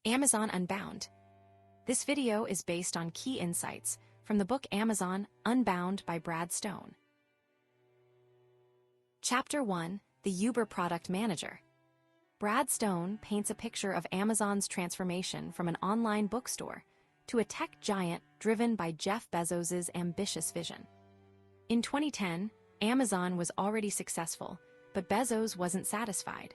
Amazon Unbound. This video is based on key insights from the book Amazon Unbound by Brad Stone. Chapter 1: The Uber Product Manager. Brad Stone paints a picture of Amazon's transformation from an online bookstore to a tech giant driven by Jeff Bezos' ambitious vision. In 2010, Amazon was already successful, but Bezos wasn't satisfied.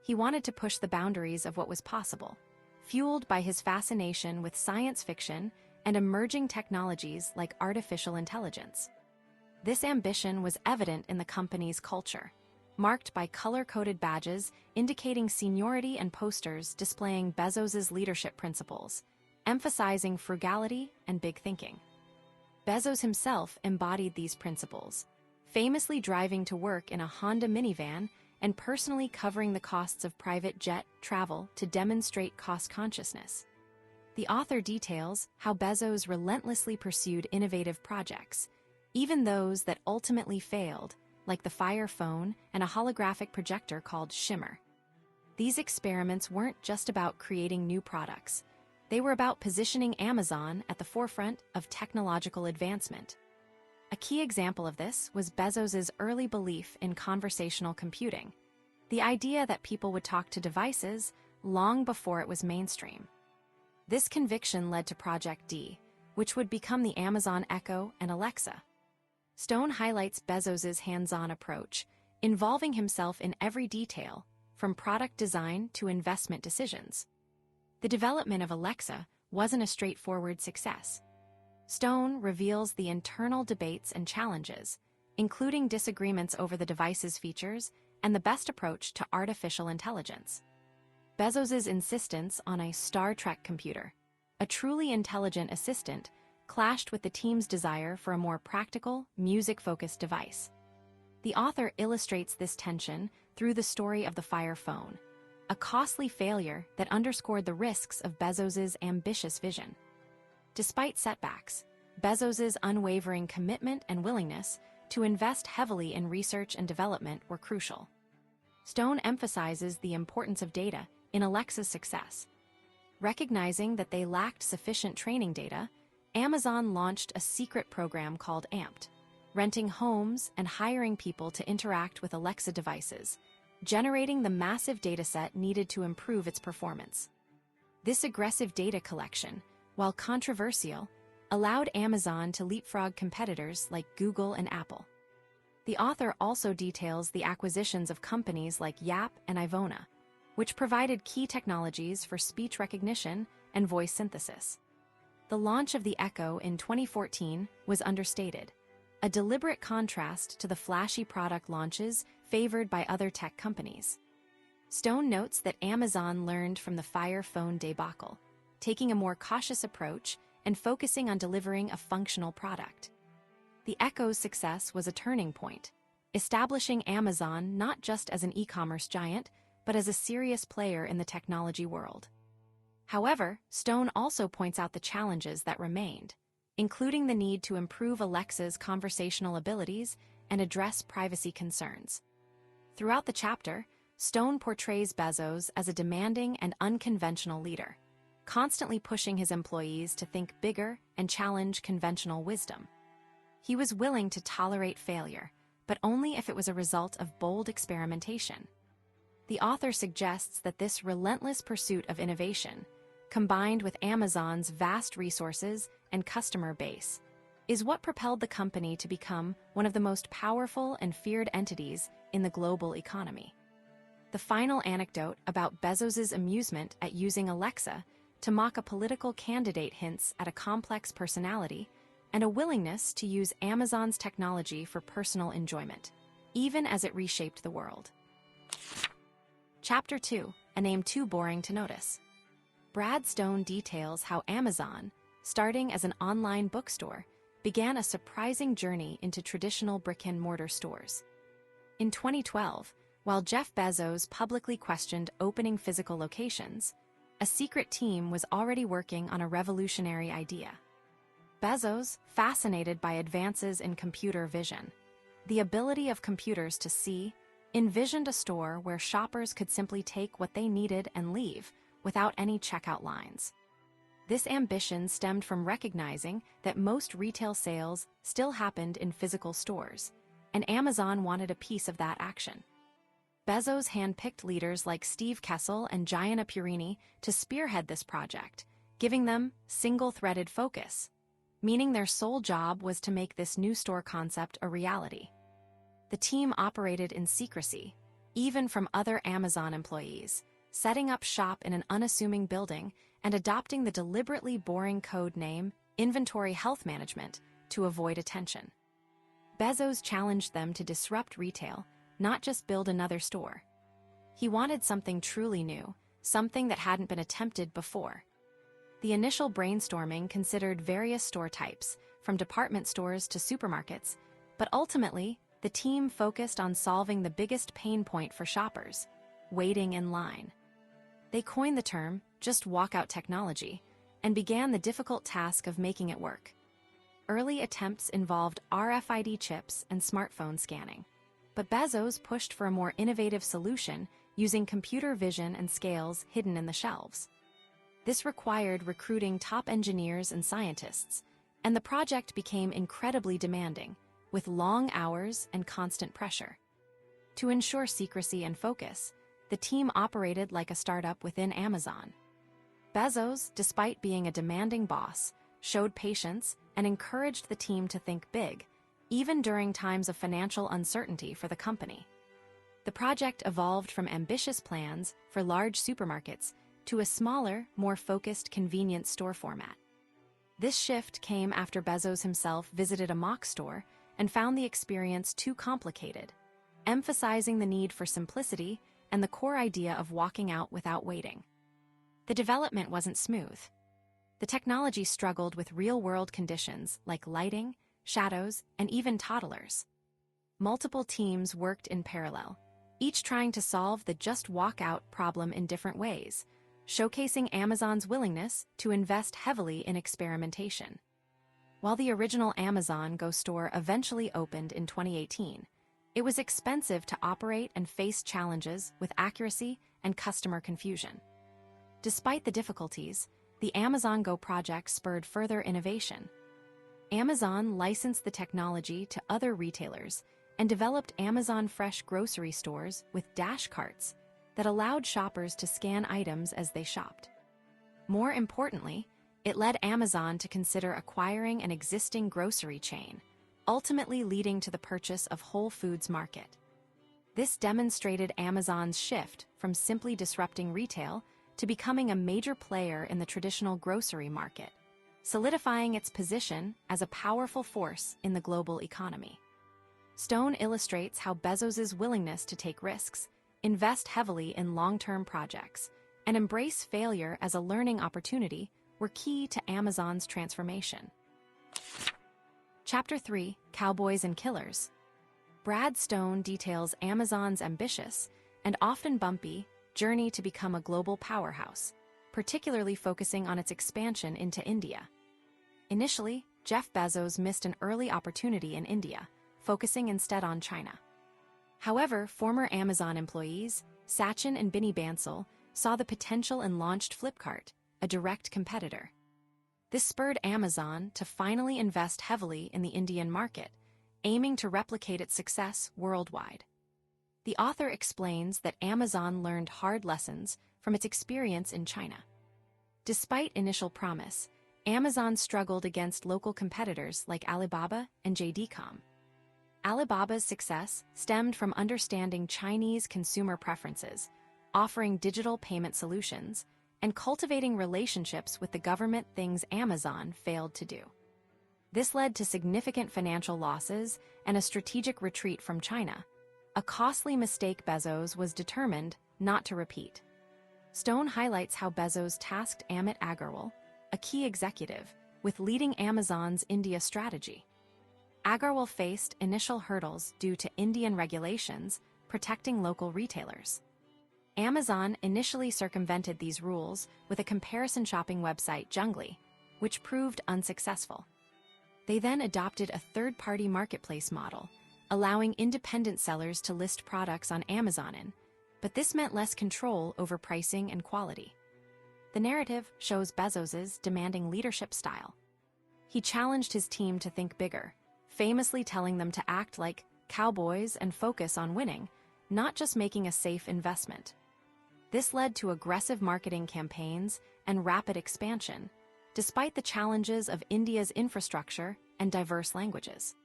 He wanted to push the boundaries of what was possible, fueled by his fascination with science fiction and emerging technologies like artificial intelligence. This ambition was evident in the company's culture, marked by color-coded badges indicating seniority and posters displaying Bezos' leadership principles, emphasizing frugality and big thinking. Bezos himself embodied these principles, famously driving to work in a Honda minivan and personally covering the costs of private jet travel to demonstrate cost consciousness. The author details how Bezos relentlessly pursued innovative projects, even those that ultimately failed, like the Fire phone and a holographic projector called Shimmer. These experiments weren't just about creating new products. They were about positioning Amazon at the forefront of technological advancement. A key example of this was Bezos' early belief in conversational computing, the idea that people would talk to devices long before it was mainstream. This conviction led to Project D, which would become the Amazon Echo and Alexa. Stone highlights Bezos' hands-on approach, involving himself in every detail, from product design to investment decisions. The development of Alexa wasn't a straightforward success. Stone reveals the internal debates and challenges, including disagreements over the device's features and the best approach to artificial intelligence. Bezos' insistence on a Star Trek computer, a truly intelligent assistant, clashed with the team's desire for a more practical, music-focused device. The author illustrates this tension through the story of the Fire phone, a costly failure that underscored the risks of Bezos' ambitious vision. Despite setbacks, Bezos' unwavering commitment and willingness to invest heavily in research and development were crucial. Stone emphasizes the importance of data in Alexa's success. Recognizing that they lacked sufficient training data, Amazon launched a secret program called Amped, renting homes and hiring people to interact with Alexa devices, generating the massive dataset needed to improve its performance. This aggressive data collection, while controversial, allowed Amazon to leapfrog competitors like Google and Apple. The author also details the acquisitions of companies like Yap and Ivona, which provided key technologies for speech recognition and voice synthesis. The launch of the Echo in 2014 was understated, a deliberate contrast to the flashy product launches favored by other tech companies. Stone notes that Amazon learned from the Fire phone debacle, taking a more cautious approach and focusing on delivering a functional product. The Echo's success was a turning point, establishing Amazon not just as an e-commerce giant, but as a serious player in the technology world. However, Stone also points out the challenges that remained, including the need to improve Alexa's conversational abilities and address privacy concerns. Throughout the chapter, Stone portrays Bezos as a demanding and unconventional leader, constantly pushing his employees to think bigger and challenge conventional wisdom. He was willing to tolerate failure, but only if it was a result of bold experimentation. The author suggests that this relentless pursuit of innovation, combined with Amazon's vast resources and customer base, is what propelled the company to become one of the most powerful and feared entities in the global economy. The final anecdote about Bezos' amusement at using Alexa to mock a political candidate hints at a complex personality and a willingness to use Amazon's technology for personal enjoyment, even as it reshaped the world. Chapter 2: A Name Too Boring to Notice. Brad Stone details how Amazon, starting as an online bookstore, began a surprising journey into traditional brick-and-mortar stores. In 2012, while Jeff Bezos publicly questioned opening physical locations, a secret team was already working on a revolutionary idea. Bezos, fascinated by advances in computer vision, the ability of computers to see, envisioned a store where shoppers could simply take what they needed and leave, without any checkout lines. This ambition stemmed from recognizing that most retail sales still happened in physical stores, and Amazon wanted a piece of that action. Bezos handpicked leaders like Steve Kessel and Gianna Purini to spearhead this project, giving them single-threaded focus, meaning their sole job was to make this new store concept a reality. The team operated in secrecy, even from other Amazon employees, setting up shop in an unassuming building and adopting the deliberately boring code name Inventory Health Management to avoid attention. Bezos challenged them to disrupt retail, not just build another store. He wanted something truly new, something that hadn't been attempted before. The initial brainstorming considered various store types, from department stores to supermarkets, but ultimately, the team focused on solving the biggest pain point for shoppers: waiting in line. They coined the term "just walkout technology" and began the difficult task of making it work. Early attempts involved RFID chips and smartphone scanning, but Bezos pushed for a more innovative solution using computer vision and scales hidden in the shelves. This required recruiting top engineers and scientists, and the project became incredibly demanding, with long hours and constant pressure. To ensure secrecy and focus, the team operated like a startup within Amazon. Bezos, despite being a demanding boss, showed patience and encouraged the team to think big, even during times of financial uncertainty for the company. The project evolved from ambitious plans for large supermarkets to a smaller, more focused convenience store format. This shift came after Bezos himself visited a mock store and found the experience too complicated, emphasizing the need for simplicity and the core idea of walking out without waiting. The development wasn't smooth. The technology struggled with real-world conditions like lighting, shadows, and even toddlers. Multiple teams worked in parallel, each trying to solve the just walk out problem in different ways, showcasing Amazon's willingness to invest heavily in experimentation. While the original Amazon Go store eventually opened in 2018, it was expensive to operate and faced challenges with accuracy and customer confusion. Despite the difficulties, the Amazon Go project spurred further innovation. Amazon licensed the technology to other retailers and developed Amazon Fresh grocery stores with dash carts that allowed shoppers to scan items as they shopped. More importantly, it led Amazon to consider acquiring an existing grocery chain, ultimately leading to the purchase of Whole Foods Market. This demonstrated Amazon's shift from simply disrupting retail to becoming a major player in the traditional grocery market, solidifying its position as a powerful force in the global economy. Stone illustrates how Bezos's willingness to take risks, invest heavily in long-term projects, and embrace failure as a learning opportunity were key to Amazon's transformation. Chapter 3: Cowboys and Killers. Brad Stone details Amazon's ambitious, and often bumpy, journey to become a global powerhouse, particularly focusing on its expansion into India. Initially, Jeff Bezos missed an early opportunity in India, focusing instead on China. However, former Amazon employees, Sachin and Binny Bansal, saw the potential and launched Flipkart, a direct competitor. This spurred Amazon to finally invest heavily in the Indian market, aiming to replicate its success worldwide. The author explains that Amazon learned hard lessons from its experience in China. Despite initial promise, Amazon struggled against local competitors like Alibaba and JD.com. Alibaba's success stemmed from understanding Chinese consumer preferences, offering digital payment solutions, and cultivating relationships with the government, things Amazon failed to do. This led to significant financial losses and a strategic retreat from China, a costly mistake Bezos was determined not to repeat. Stone highlights how Bezos tasked Amit Agarwal, a key executive, with leading Amazon's India strategy. Agarwal faced initial hurdles due to Indian regulations protecting local retailers. Amazon initially circumvented these rules with a comparison shopping website, Jungly, which proved unsuccessful. They then adopted a third-party marketplace model, allowing independent sellers to list products on Amazon, but this meant less control over pricing and quality. The narrative shows Bezos's demanding leadership style. He challenged his team to think bigger, famously telling them to act like cowboys and focus on winning, not just making a safe investment. This led to aggressive marketing campaigns and rapid expansion, despite the challenges of India's infrastructure and diverse languages.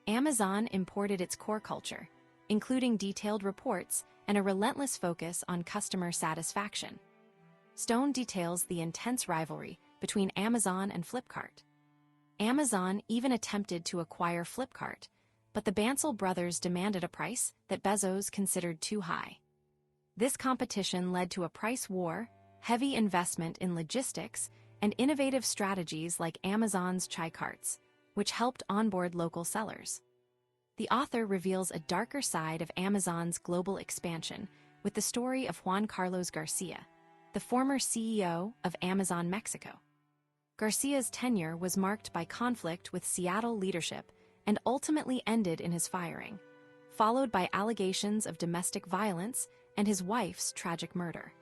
Amazon imported its core culture, including detailed reports and a relentless focus on customer satisfaction. Stone details the intense rivalry between Amazon and Flipkart. Amazon even attempted to acquire Flipkart, but the Bansal brothers demanded a price that Bezos considered too high. This competition led to a price war, heavy investment in logistics, and innovative strategies like Amazon's chai carts, which helped onboard local sellers. The author reveals a darker side of Amazon's global expansion with the story of Juan Carlos Garcia, the former CEO of Amazon Mexico. Garcia's tenure was marked by conflict with Seattle leadership and ultimately ended in his firing, followed by allegations of domestic violence and his wife's tragic murder.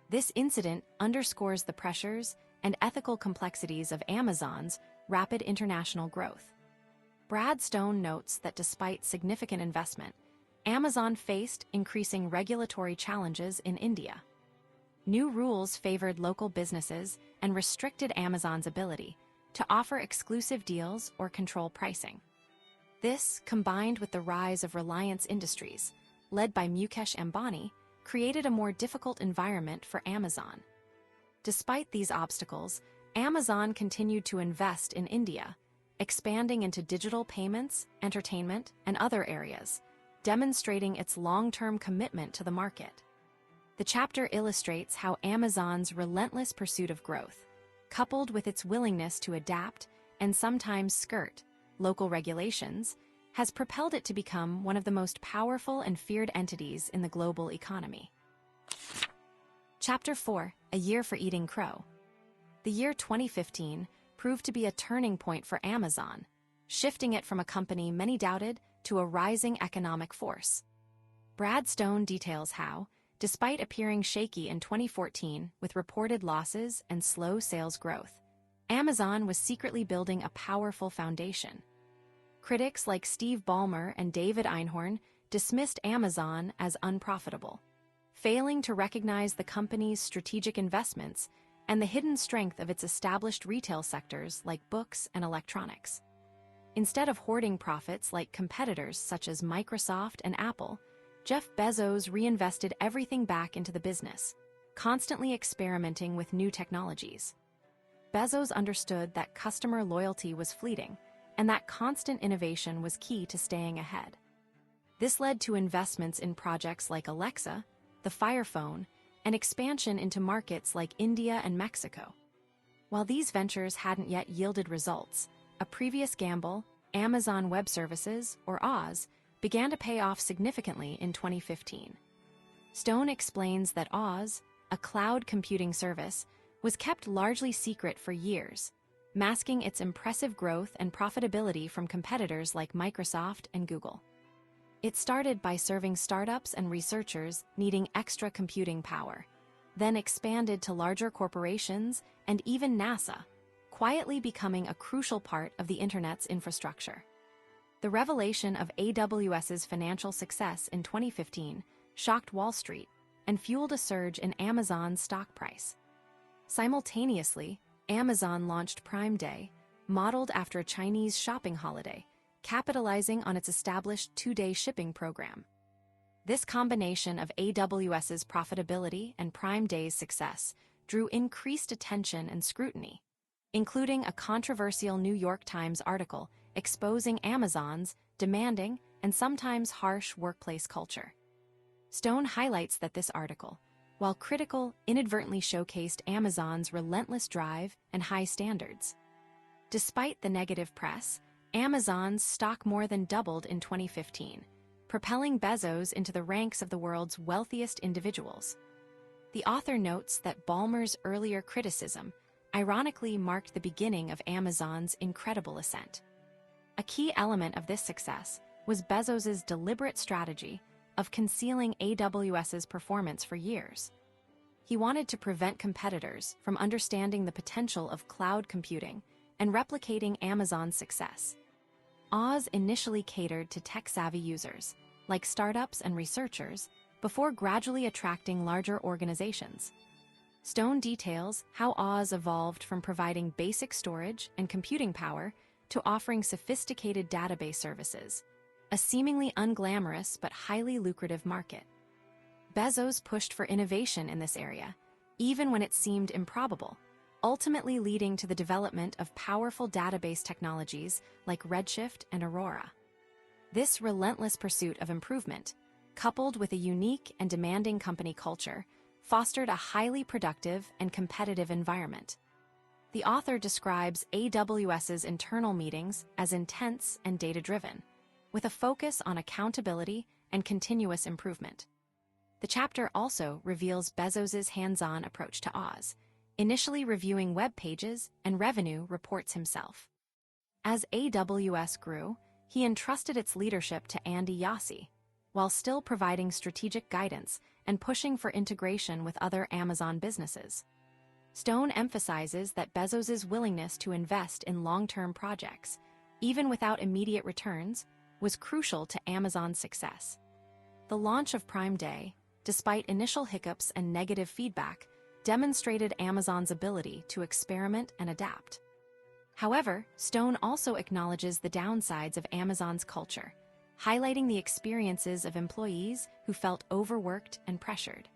This incident underscores the pressures and ethical complexities of Amazon's rapid international growth. Brad Stone notes that despite significant investment, Amazon faced increasing regulatory challenges in India. New rules favored local businesses and restricted Amazon's ability to offer exclusive deals or control pricing. This, combined with the rise of Reliance Industries, led by Mukesh Ambani, created a more difficult environment for Amazon. Despite these obstacles, Amazon continued to invest in India, expanding into digital payments, entertainment, and other areas, demonstrating its long-term commitment to the market. The chapter illustrates how Amazon's relentless pursuit of growth, coupled with its willingness to adapt and sometimes skirt local regulations, has propelled it to become one of the most powerful and feared entities in the global economy. Chapter 4: A Year for Eating Crow. The year 2015 proved to be a turning point for Amazon, shifting it from a company many doubted to a rising economic force. Brad Stone details how, despite appearing shaky in 2014 with reported losses and slow sales growth, Amazon was secretly building a powerful foundation. Critics like Steve Ballmer and David Einhorn dismissed Amazon as unprofitable, failing to recognize the company's strategic investments and the hidden strength of its established retail sectors like books and electronics. Instead of hoarding profits like competitors such as Microsoft and Apple, Jeff Bezos reinvested everything back into the business, constantly experimenting with new technologies. Bezos understood that customer loyalty was fleeting, and that constant innovation was key to staying ahead. This led to investments in projects like Alexa, the Fire Phone, and expansion into markets like India and Mexico. While these ventures hadn't yet yielded results, a previous gamble, Amazon Web Services, or Oz, began to pay off significantly in 2015. Stone explains that Oz, a cloud computing service, was kept largely secret for years, masking its impressive growth and profitability from competitors like Microsoft and Google. It started by serving startups and researchers needing extra computing power, then expanded to larger corporations and even NASA, quietly becoming a crucial part of the Internet's infrastructure. The revelation of AWS's financial success in 2015 shocked Wall Street and fueled a surge in Amazon's stock price. Simultaneously, Amazon launched Prime Day, modeled after a Chinese shopping holiday, capitalizing on its established two-day shipping program. This combination of AWS's profitability and Prime Day's success drew increased attention and scrutiny, including a controversial New York Times article exposing Amazon's demanding and sometimes harsh workplace culture. Stone highlights that this article, while critical, inadvertently showcased Amazon's relentless drive and high standards. Despite the negative press, Amazon's stock more than doubled in 2015, propelling Bezos into the ranks of the world's wealthiest individuals. The author notes that Ballmer's earlier criticism ironically marked the beginning of Amazon's incredible ascent. A key element of this success was Bezos's deliberate strategy of concealing AWS's performance for years. He wanted to prevent competitors from understanding the potential of cloud computing and replicating Amazon's success. Oz initially catered to tech-savvy users, like startups and researchers, before gradually attracting larger organizations. Stone details how Oz evolved from providing basic storage and computing power to offering sophisticated database services, a seemingly unglamorous but highly lucrative market. Bezos pushed for innovation in this area, even when it seemed improbable, ultimately leading to the development of powerful database technologies like Redshift and Aurora. This relentless pursuit of improvement, coupled with a unique and demanding company culture, fostered a highly productive and competitive environment. The author describes AWS's internal meetings as intense and data-driven, with a focus on accountability and continuous improvement. The chapter also reveals Bezos's hands-on approach to Oz, initially reviewing web pages and revenue reports himself. As AWS grew, he entrusted its leadership to Andy Jassy, while still providing strategic guidance and pushing for integration with other Amazon businesses. Stone emphasizes that Bezos's willingness to invest in long-term projects, even without immediate returns, was crucial to Amazon's success. The launch of Prime Day, despite initial hiccups and negative feedback, demonstrated Amazon's ability to experiment and adapt. However, Stone also acknowledges the downsides of Amazon's culture, highlighting the experiences of employees who felt overworked and pressured.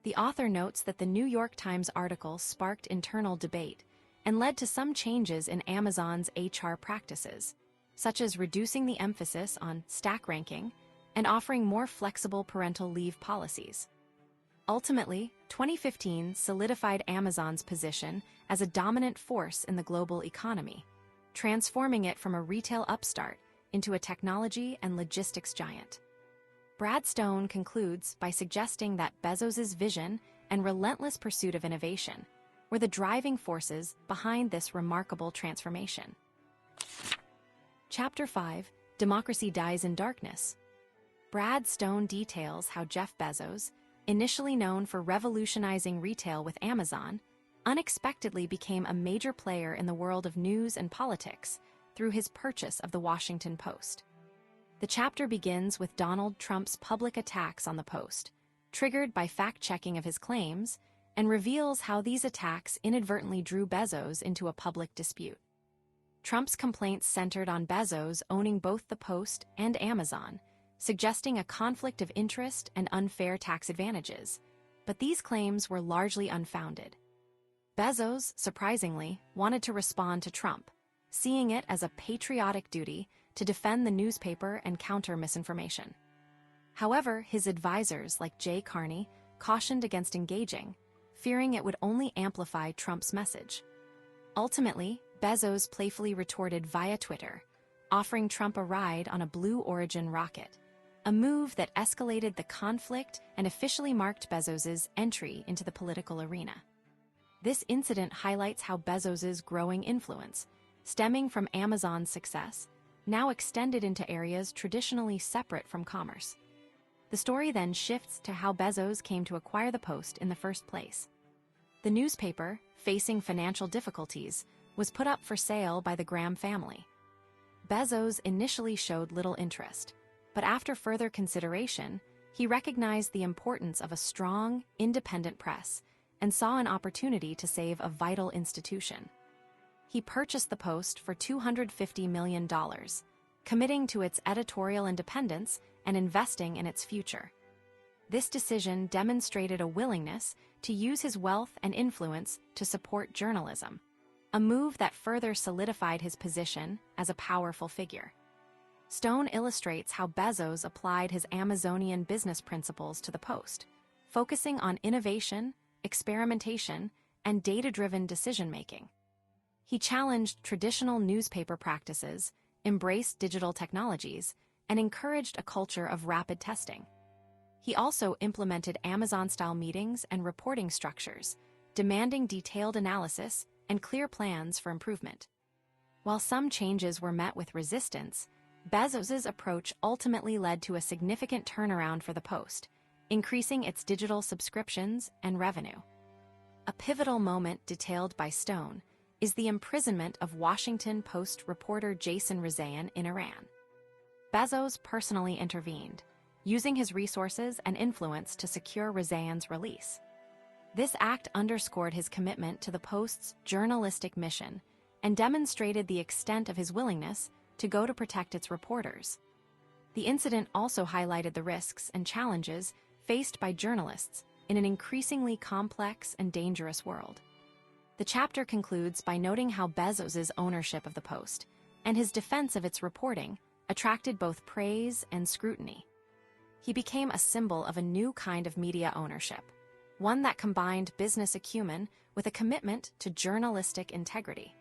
The author notes that the New York Times article sparked internal debate and led to some changes in Amazon's HR practices, such as reducing the emphasis on stack ranking and offering more flexible parental leave policies. Ultimately, 2015 solidified Amazon's position as a dominant force in the global economy, transforming it from a retail upstart into a technology and logistics giant. Brad Stone concludes by suggesting that Bezos's vision and relentless pursuit of innovation were the driving forces behind this remarkable transformation. Chapter 5, Democracy Dies in Darkness. Brad Stone details how Jeff Bezos, initially known for revolutionizing retail with Amazon, unexpectedly became a major player in the world of news and politics through his purchase of the Washington Post. The chapter begins with Donald Trump's public attacks on the Post, triggered by fact-checking of his claims, and reveals how these attacks inadvertently drew Bezos into a public dispute. Trump's complaints centered on Bezos owning both the Post and Amazon, suggesting a conflict of interest and unfair tax advantages, but these claims were largely unfounded. Bezos, surprisingly, wanted to respond to Trump, seeing it as a patriotic duty to defend the newspaper and counter misinformation. However, his advisors, like Jay Carney, cautioned against engaging, fearing it would only amplify Trump's message. Ultimately, Bezos playfully retorted via Twitter, offering Trump a ride on a Blue Origin rocket, a move that escalated the conflict and officially marked Bezos's entry into the political arena. This incident highlights how Bezos's growing influence, stemming from Amazon's success, now extended into areas traditionally separate from commerce. The story then shifts to how Bezos came to acquire the Post in the first place. The newspaper, facing financial difficulties, was put up for sale by the Graham family. Bezos initially showed little interest, but after further consideration, he recognized the importance of a strong, independent press and saw an opportunity to save a vital institution. He purchased the Post for $250 million, committing to its editorial independence and investing in its future. This decision demonstrated a willingness to use his wealth and influence to support journalism, a move that further solidified his position as a powerful figure. Stone illustrates how Bezos applied his Amazonian business principles to the Post, focusing on innovation, experimentation, and data-driven decision-making. He challenged traditional newspaper practices, embraced digital technologies, and encouraged a culture of rapid testing. He also implemented Amazon-style meetings and reporting structures, demanding detailed analysis and clear plans for improvement. While some changes were met with resistance, Bezos's approach ultimately led to a significant turnaround for the Post, increasing its digital subscriptions and revenue. A pivotal moment detailed by Stone is the imprisonment of Washington Post reporter Jason Rezaian in Iran. Bezos personally intervened, using his resources and influence to secure Rezaian's release. This act underscored his commitment to the Post's journalistic mission and demonstrated the extent of his willingness to go to protect its reporters. The incident also highlighted the risks and challenges faced by journalists in an increasingly complex and dangerous world. The chapter concludes by noting how Bezos's ownership of the Post and his defense of its reporting attracted both praise and scrutiny. He became a symbol of a new kind of media ownership, one that combined business acumen with a commitment to journalistic integrity.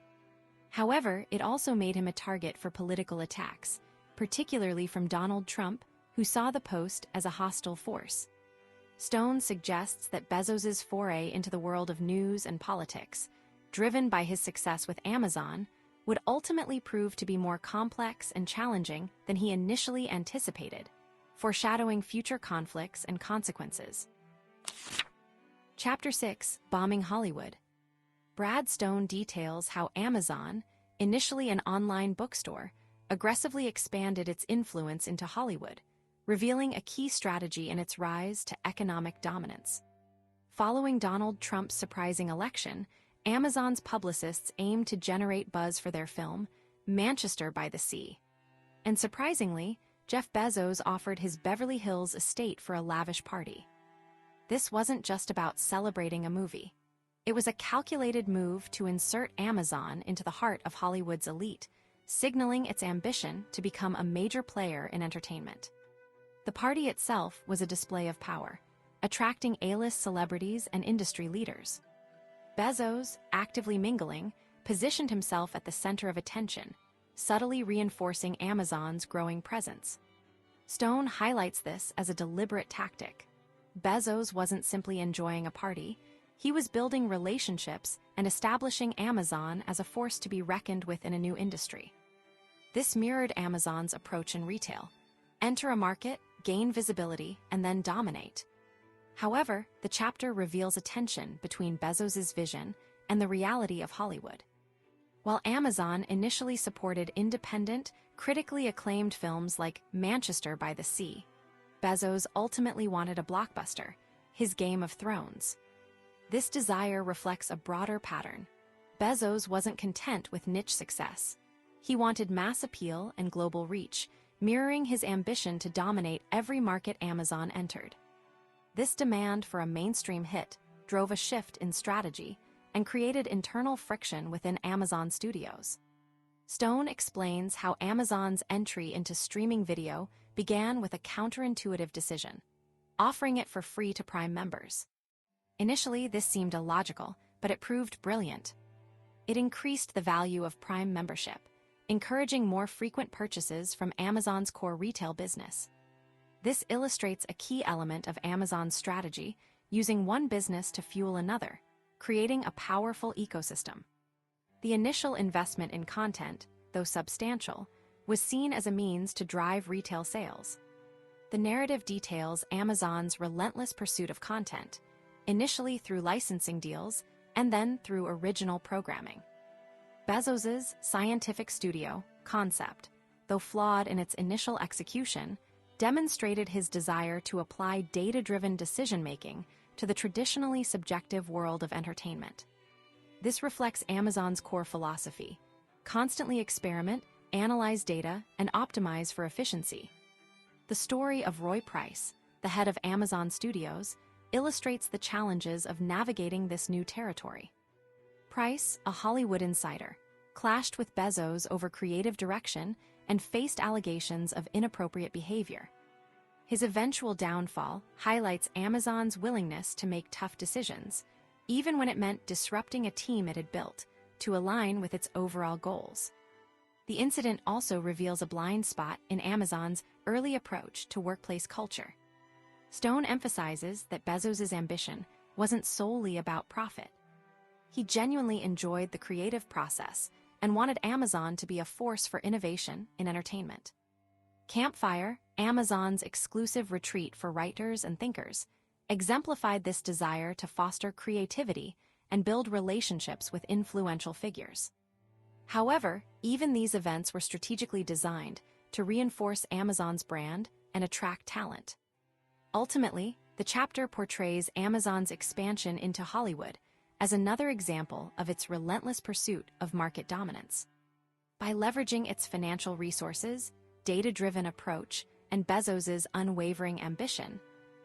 However, it also made him a target for political attacks, particularly from Donald Trump, who saw the Post as a hostile force. Stone suggests that Bezos's foray into the world of news and politics, driven by his success with Amazon, would ultimately prove to be more complex and challenging than he initially anticipated, foreshadowing future conflicts and consequences. Chapter 6: Bombing Hollywood. Brad Stone details how Amazon, initially an online bookstore, aggressively expanded its influence into Hollywood, revealing a key strategy in its rise to economic dominance. Following Donald Trump's surprising election, Amazon's publicists aimed to generate buzz for their film, Manchester by the Sea. And surprisingly, Jeff Bezos offered his Beverly Hills estate for a lavish party. This wasn't just about celebrating a movie. It was a calculated move to insert Amazon into the heart of Hollywood's elite, signaling its ambition to become a major player in entertainment. The party itself was a display of power, attracting A-list celebrities and industry leaders. Bezos, actively mingling, positioned himself at the center of attention, subtly reinforcing Amazon's growing presence. Stone highlights this as a deliberate tactic. Bezos wasn't simply enjoying a party, he was building relationships and establishing Amazon as a force to be reckoned with in a new industry. This mirrored Amazon's approach in retail: enter a market, gain visibility, and then dominate. However, the chapter reveals a tension between Bezos's vision and the reality of Hollywood. While Amazon initially supported independent, critically acclaimed films like Manchester by the Sea, Bezos ultimately wanted a blockbuster, his Game of Thrones. This desire reflects a broader pattern. Bezos wasn't content with niche success. He wanted mass appeal and global reach, mirroring his ambition to dominate every market Amazon entered. This demand for a mainstream hit drove a shift in strategy and created internal friction within Amazon Studios. Stone explains how Amazon's entry into streaming video began with a counterintuitive decision: offering it for free to Prime members. Initially, this seemed illogical, but it proved brilliant. It increased the value of Prime membership, encouraging more frequent purchases from Amazon's core retail business. This illustrates a key element of Amazon's strategy, using one business to fuel another, creating a powerful ecosystem. The initial investment in content, though substantial, was seen as a means to drive retail sales. The narrative details Amazon's relentless pursuit of content, initially through licensing deals and then through original programming. Bezos's scientific studio concept, though flawed in its initial execution, demonstrated his desire to apply data-driven decision-making to the traditionally subjective world of entertainment. This reflects Amazon's core philosophy: constantly experiment, analyze data, and optimize for efficiency. The story of Roy Price, the head of Amazon Studios, illustrates the challenges of navigating this new territory. Price, a Hollywood insider, clashed with Bezos over creative direction and faced allegations of inappropriate behavior. His eventual downfall highlights Amazon's willingness to make tough decisions, even when it meant disrupting a team it had built, to align with its overall goals. The incident also reveals a blind spot in Amazon's early approach to workplace culture. Stone emphasizes that Bezos's ambition wasn't solely about profit. He genuinely enjoyed the creative process and wanted Amazon to be a force for innovation in entertainment. Campfire, Amazon's exclusive retreat for writers and thinkers, exemplified this desire to foster creativity and build relationships with influential figures. However, even these events were strategically designed to reinforce Amazon's brand and attract talent. Ultimately, the chapter portrays Amazon's expansion into Hollywood as another example of its relentless pursuit of market dominance. By leveraging its financial resources, data-driven approach, and Bezos's unwavering ambition,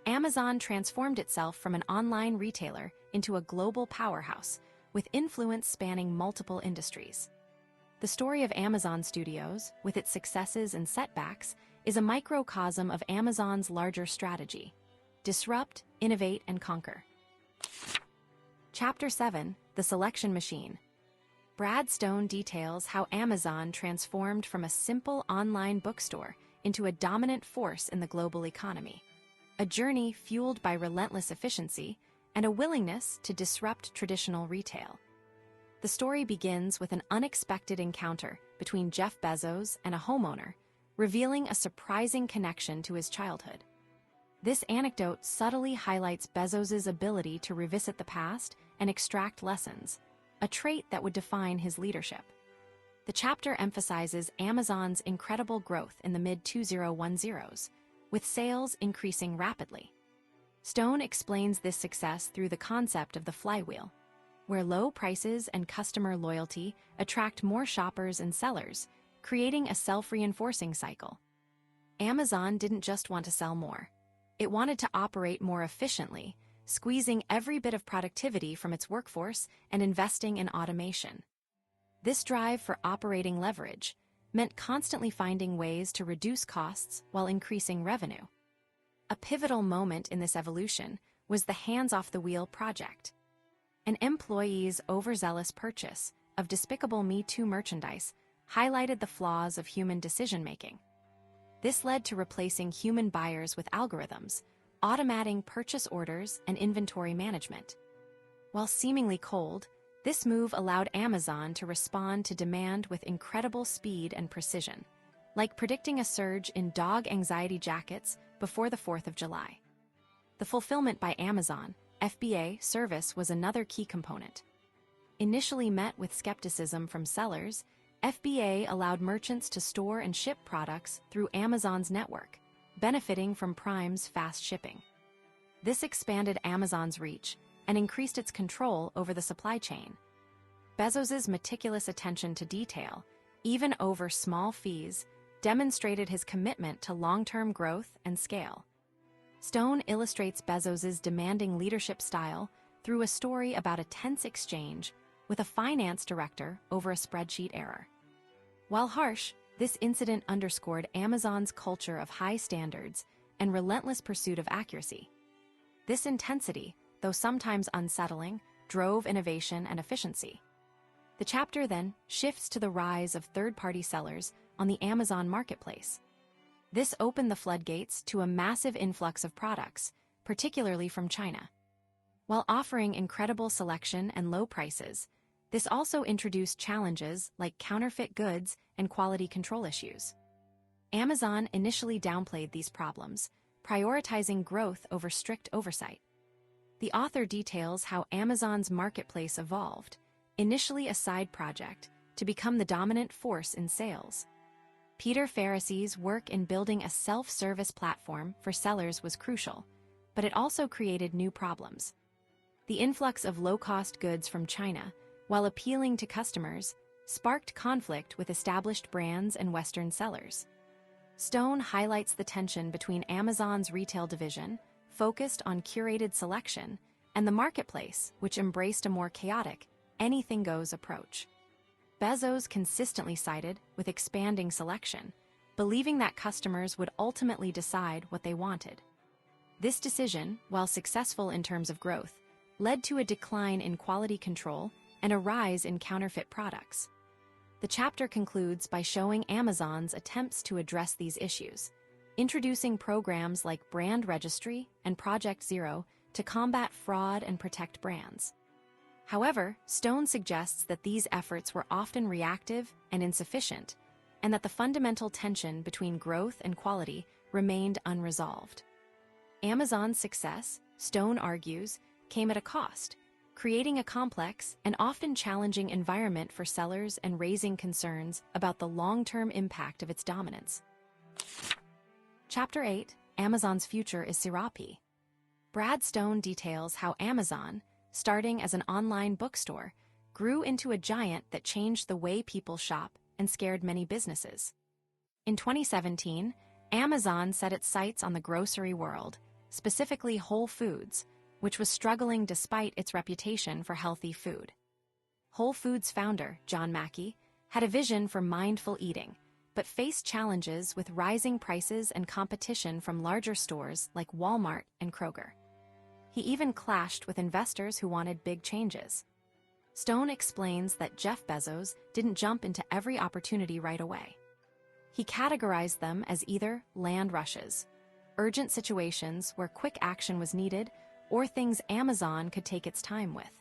Amazon transformed itself from an online retailer into a global powerhouse with influence spanning multiple industries. The story of Amazon Studios, with its successes and setbacks, is a microcosm of Amazon's larger strategy: disrupt, innovate, and conquer. Chapter 7: The Selection Machine. Brad Stone details how Amazon transformed from a simple online bookstore into a dominant force in the global economy, a journey fueled by relentless efficiency and a willingness to disrupt traditional retail. The story begins with an unexpected encounter between Jeff Bezos and a homeowner, revealing a surprising connection to his childhood. This anecdote subtly highlights Bezos's ability to revisit the past and extract lessons, a trait that would define his leadership. The chapter emphasizes Amazon's incredible growth in the mid-2010s, with sales increasing rapidly. Stone explains this success through the concept of the flywheel, where low prices and customer loyalty attract more shoppers and sellers, creating a self-reinforcing cycle. Amazon didn't just want to sell more. It wanted to operate more efficiently, squeezing every bit of productivity from its workforce and investing in automation. This drive for operating leverage meant constantly finding ways to reduce costs while increasing revenue. A pivotal moment in this evolution was the hands-off-the-wheel project. An employee's overzealous purchase of Despicable Me 2 merchandise highlighted the flaws of human decision-making. This led to replacing human buyers with algorithms, automating purchase orders and inventory management. While seemingly cold, this move allowed Amazon to respond to demand with incredible speed and precision, like predicting a surge in dog anxiety jackets before the 4th of July. The Fulfillment by Amazon (FBA) service was another key component. Initially met with skepticism from sellers, FBA allowed merchants to store and ship products through Amazon's network, benefiting from Prime's fast shipping. This expanded Amazon's reach and increased its control over the supply chain. Bezos's meticulous attention to detail, even over small fees, demonstrated his commitment to long-term growth and scale. Stone illustrates Bezos's demanding leadership style through a story about a tense exchange with a finance director over a spreadsheet error. While harsh, this incident underscored Amazon's culture of high standards and relentless pursuit of accuracy. This intensity, though sometimes unsettling, drove innovation and efficiency. The chapter then shifts to the rise of third-party sellers on the Amazon marketplace. This opened the floodgates to a massive influx of products, particularly from China. While offering incredible selection and low prices, this also introduced challenges like counterfeit goods and quality control issues. Amazon initially downplayed these problems, prioritizing growth over strict oversight. The author details how Amazon's marketplace evolved, initially a side project, to become the dominant force in sales. Peter Ferrocy's work in building a self-service platform for sellers was crucial, but it also created new problems. The influx of low-cost goods from China, while appealing to customers, sparked conflict with established brands and Western sellers. Stone highlights the tension between Amazon's retail division, focused on curated selection, and the marketplace, which embraced a more chaotic, anything-goes approach. Bezos consistently sided with expanding selection, believing that customers would ultimately decide what they wanted. This decision, while successful in terms of growth, led to a decline in quality control and a rise in counterfeit products. The chapter concludes by showing Amazon's attempts to address these issues, introducing programs like Brand Registry and Project Zero to combat fraud and protect brands. However, Stone suggests that these efforts were often reactive and insufficient, and that the fundamental tension between growth and quality remained unresolved. Amazon's success, Stone argues, came at a cost, creating a complex and often challenging environment for sellers and raising concerns about the long-term impact of its dominance. Chapter 8, Amazon's Future is Serape. Brad Stone details how Amazon, starting as an online bookstore, grew into a giant that changed the way people shop and scared many businesses. In 2017, Amazon set its sights on the grocery world, specifically Whole Foods, which was struggling despite its reputation for healthy food. Whole Foods founder, John Mackey, had a vision for mindful eating, but faced challenges with rising prices and competition from larger stores like Walmart and Kroger. He even clashed with investors who wanted big changes. Stone explains that Jeff Bezos didn't jump into every opportunity right away. He categorized them as either land rushes, urgent situations where quick action was needed, or things Amazon could take its time with.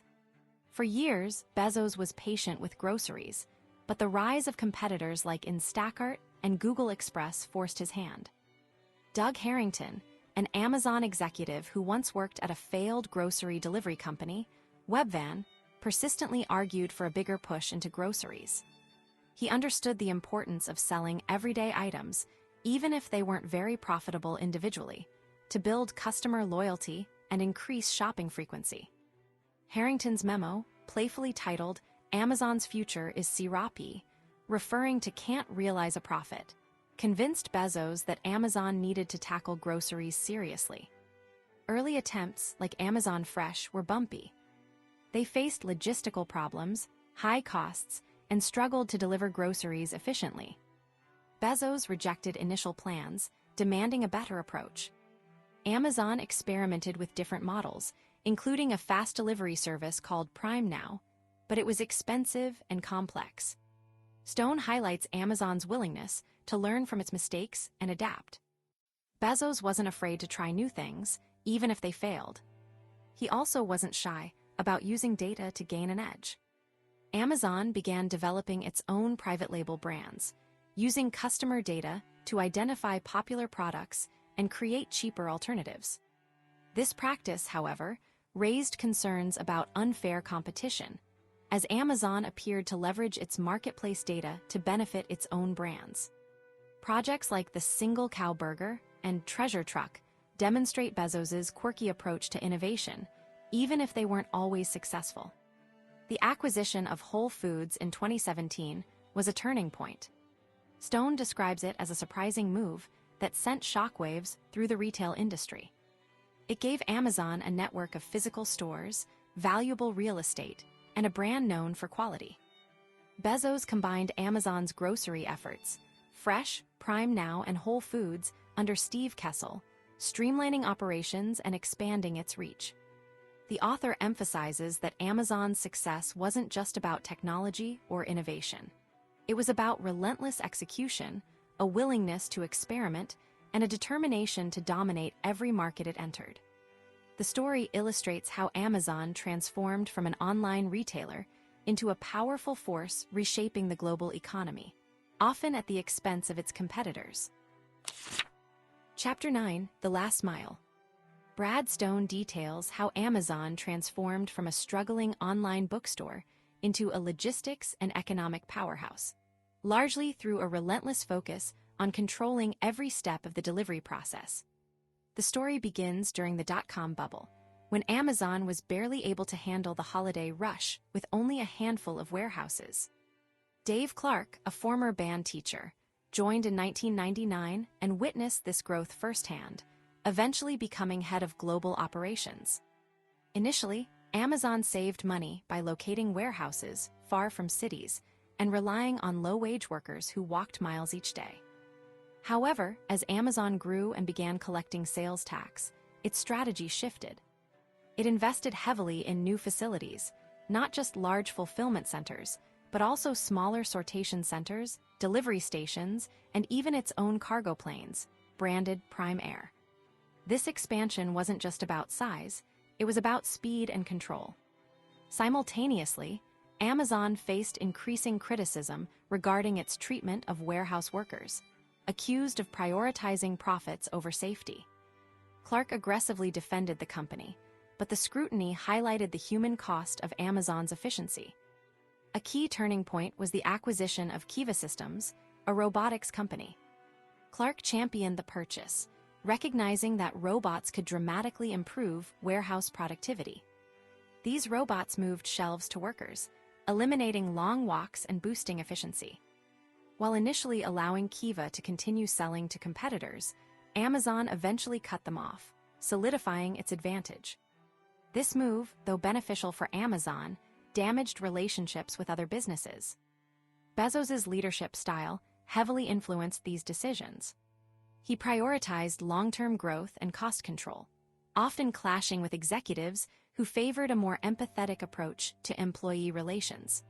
For years, Bezos was patient with groceries, but the rise of competitors like Instacart and Google Express forced his hand. Doug Harrington, an Amazon executive who once worked at a failed grocery delivery company, Webvan, persistently argued for a bigger push into groceries. He understood the importance of selling everyday items, even if they weren't very profitable individually, to build customer loyalty and increase shopping frequency. Harrington's memo, playfully titled Amazon's Future is Serape, referring to can't realize a profit, convinced Bezos that Amazon needed to tackle groceries seriously. Early attempts, like Amazon Fresh, were bumpy. They faced logistical problems, high costs, and struggled to deliver groceries efficiently. Bezos rejected initial plans, demanding a better approach. Amazon experimented with different models, including a fast delivery service called Prime Now, but it was expensive and complex. Stone highlights Amazon's willingness to learn from its mistakes and adapt. Bezos wasn't afraid to try new things, even if they failed. He also wasn't shy about using data to gain an edge. Amazon began developing its own private label brands, using customer data to identify popular products and create cheaper alternatives. This practice, however, raised concerns about unfair competition, as Amazon appeared to leverage its marketplace data to benefit its own brands. Projects like the Single Cow Burger and Treasure Truck demonstrate Bezos's quirky approach to innovation, even if they weren't always successful. The acquisition of Whole Foods in 2017 was a turning point. Stone describes it as a surprising move that sent shockwaves through the retail industry. It gave Amazon a network of physical stores, valuable real estate, and a brand known for quality. Bezos combined Amazon's grocery efforts, Fresh, Prime Now, and Whole Foods, under Steve Kessel, streamlining operations and expanding its reach. The author emphasizes that Amazon's success wasn't just about technology or innovation. It was about relentless execution, a willingness to experiment, and a determination to dominate every market it entered. The story illustrates how Amazon transformed from an online retailer into a powerful force reshaping the global economy, often at the expense of its competitors. Chapter 9, The Last Mile. Brad Stone details how Amazon transformed from a struggling online bookstore into a logistics and economic powerhouse, largely through a relentless focus on controlling every step of the delivery process. The story begins during the dot-com bubble, when Amazon was barely able to handle the holiday rush with only a handful of warehouses. Dave Clark, a former band teacher, joined in 1999 and witnessed this growth firsthand, eventually becoming head of global operations. Initially, Amazon saved money by locating warehouses far from cities and relying on low-wage workers who walked miles each day. However, as Amazon grew and began collecting sales tax, its strategy shifted. It invested heavily in new facilities, not just large fulfillment centers, but also smaller sortation centers, delivery stations, and even its own cargo planes, branded Prime Air. This expansion wasn't just about size, it was about speed and control. Simultaneously, Amazon faced increasing criticism regarding its treatment of warehouse workers. accused of prioritizing profits over safety. Clark aggressively defended the company, but the scrutiny highlighted the human cost of Amazon's efficiency. A key turning point was the acquisition of Kiva Systems, a robotics company. Clark championed the purchase, recognizing that robots could dramatically improve warehouse productivity. These robots moved shelves to workers, eliminating long walks and boosting efficiency. While initially allowing Kiva to continue selling to competitors, Amazon eventually cut them off, solidifying its advantage. This move, though beneficial for Amazon, damaged relationships with other businesses. Bezos's leadership style heavily influenced these decisions. He prioritized long-term growth and cost control, often clashing with executives who favored a more empathetic approach to employee relations.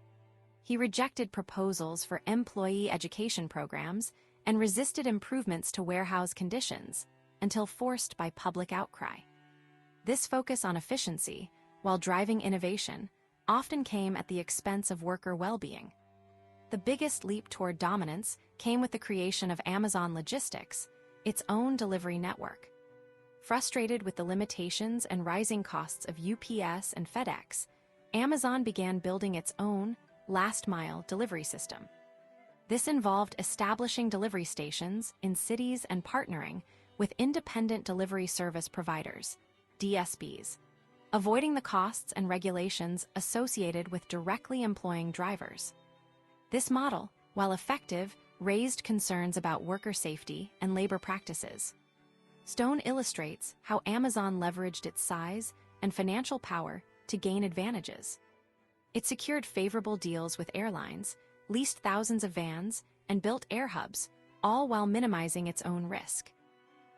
He rejected proposals for employee education programs and resisted improvements to warehouse conditions until forced by public outcry. This focus on efficiency, while driving innovation, often came at the expense of worker well-being. The biggest leap toward dominance came with the creation of Amazon Logistics, its own delivery network. Frustrated with the limitations and rising costs of UPS and FedEx, Amazon began building its own last-mile delivery system. This involved establishing delivery stations in cities and partnering with independent delivery service providers, DSPs, avoiding the costs and regulations associated with directly employing drivers. This model, while effective, raised concerns about worker safety and labor practices. Stone illustrates how Amazon leveraged its size and financial power to gain advantages. It secured favorable deals with airlines, leased thousands of vans, and built air hubs, all while minimizing its own risk.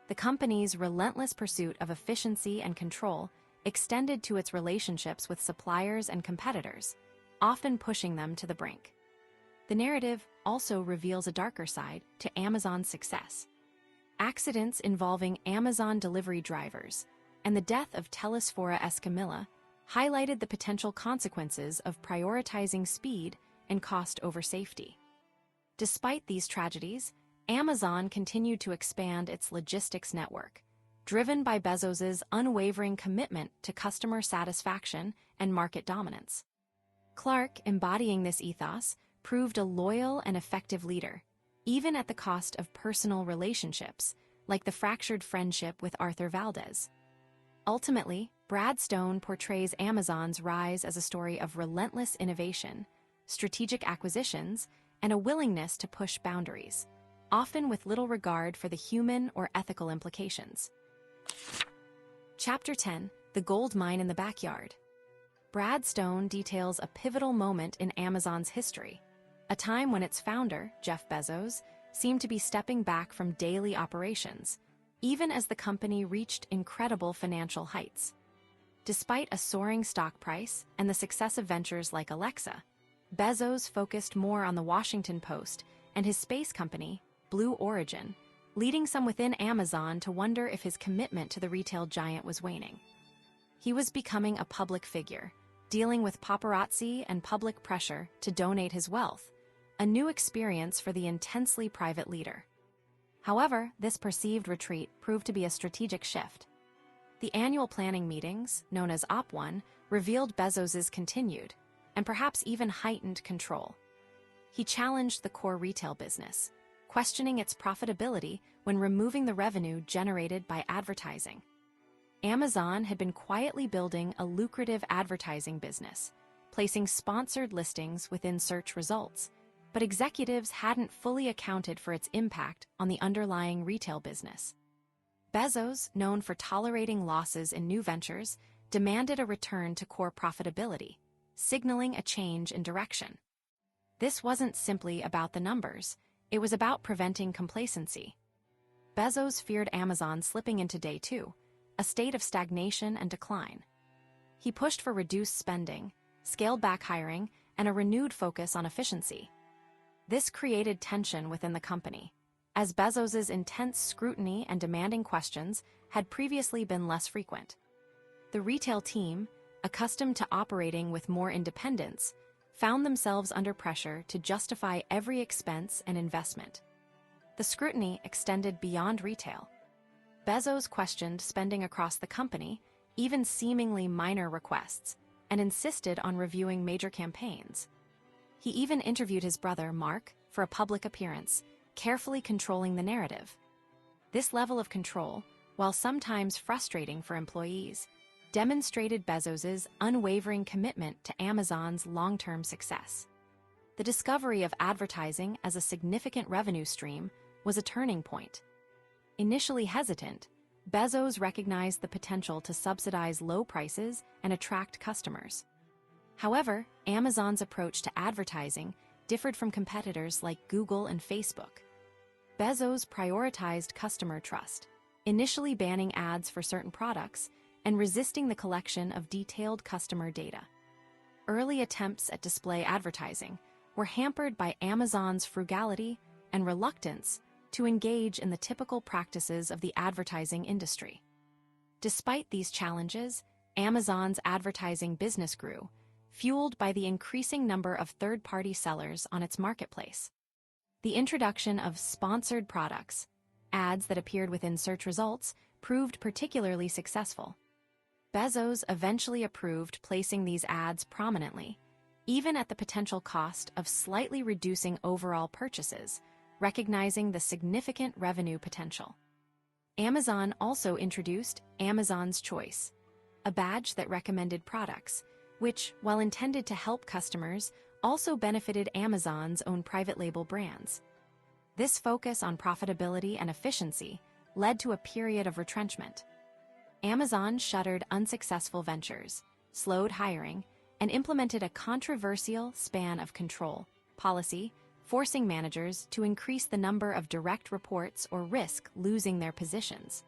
The company's relentless pursuit of efficiency and control extended to its relationships with suppliers and competitors, often pushing them to the brink. The narrative also reveals a darker side to Amazon's success. Accidents involving Amazon delivery drivers and the death of Telesphora Escamilla highlighted the potential consequences of prioritizing speed and cost over safety. Despite these tragedies, Amazon continued to expand its logistics network, driven by Bezos's unwavering commitment to customer satisfaction and market dominance. Clark, embodying this ethos, proved a loyal and effective leader, even at the cost of personal relationships, like the fractured friendship with Arthur Valdez. Ultimately, Brad Stone portrays Amazon's rise as a story of relentless innovation, strategic acquisitions, and a willingness to push boundaries, often with little regard for the human or ethical implications. Chapter 10: The Gold Mine in the Backyard. Brad Stone details a pivotal moment in Amazon's history, a time when its founder, Jeff Bezos, seemed to be stepping back from daily operations, even as the company reached incredible financial heights. Despite a soaring stock price and the success of ventures like Alexa, Bezos focused more on the Washington Post and his space company, Blue Origin, leading some within Amazon to wonder if his commitment to the retail giant was waning. He was becoming a public figure, dealing with paparazzi and public pressure to donate his wealth, a new experience for the intensely private leader. However, this perceived retreat proved to be a strategic shift. The annual planning meetings, known as Op1, revealed Bezos's continued, and perhaps even heightened control. He challenged the core retail business, questioning its profitability when removing the revenue generated by advertising. Amazon had been quietly building a lucrative advertising business, placing sponsored listings within search results, but executives hadn't fully accounted for its impact on the underlying retail business. Bezos, known for tolerating losses in new ventures, demanded a return to core profitability, signaling a change in direction. This wasn't simply about the numbers, it was about preventing complacency. Bezos feared Amazon slipping into day two, a state of stagnation and decline. He pushed for reduced spending, scaled back hiring, and a renewed focus on efficiency. This created tension within the company, as Bezos's intense scrutiny and demanding questions had previously been less frequent. The retail team, accustomed to operating with more independence, found themselves under pressure to justify every expense and investment. The scrutiny extended beyond retail. Bezos questioned spending across the company, even seemingly minor requests, and insisted on reviewing major campaigns. He even interviewed his brother, Mark, for a public appearance, carefully controlling the narrative. This level of control, while sometimes frustrating for employees, demonstrated Bezos's unwavering commitment to Amazon's long-term success. The discovery of advertising as a significant revenue stream was a turning point. Initially hesitant, Bezos recognized the potential to subsidize low prices and attract customers. However, Amazon's approach to advertising differed from competitors like Google and Facebook. Bezos prioritized customer trust, initially banning ads for certain products and resisting the collection of detailed customer data. Early attempts at display advertising were hampered by Amazon's frugality and reluctance to engage in the typical practices of the advertising industry. Despite these challenges, Amazon's advertising business grew, fueled by the increasing number of third-party sellers on its marketplace. The introduction of sponsored products, ads that appeared within search results, proved particularly successful. Bezos eventually approved placing these ads prominently, even at the potential cost of slightly reducing overall purchases, recognizing the significant revenue potential. Amazon also introduced Amazon's Choice, a badge that recommended products, which, while intended to help customers, also benefited Amazon's own private label brands. This focus on profitability and efficiency led to a period of retrenchment. Amazon shuttered unsuccessful ventures, slowed hiring, and implemented a controversial span of control policy, forcing managers to increase the number of direct reports or risk losing their positions.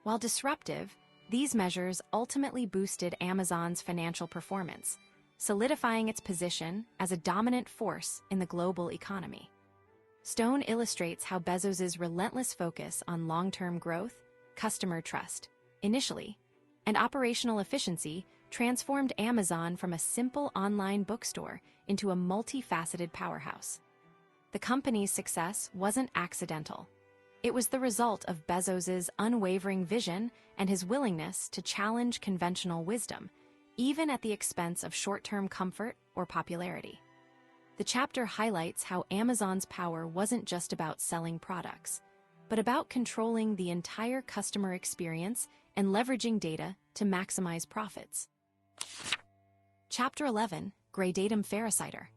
While disruptive, these measures ultimately boosted Amazon's financial performance, solidifying its position as a dominant force in the global economy. Stone illustrates how Bezos's relentless focus on long-term growth, customer trust, initially, and operational efficiency transformed Amazon from a simple online bookstore into a multifaceted powerhouse. The company's success wasn't accidental. It was the result of Bezos's unwavering vision and his willingness to challenge conventional wisdom, even at the expense of short-term comfort or popularity. The chapter highlights how Amazon's power wasn't just about selling products, but about controlling the entire customer experience and leveraging data to maximize profits. Chapter 11, Gradatim Ferociter.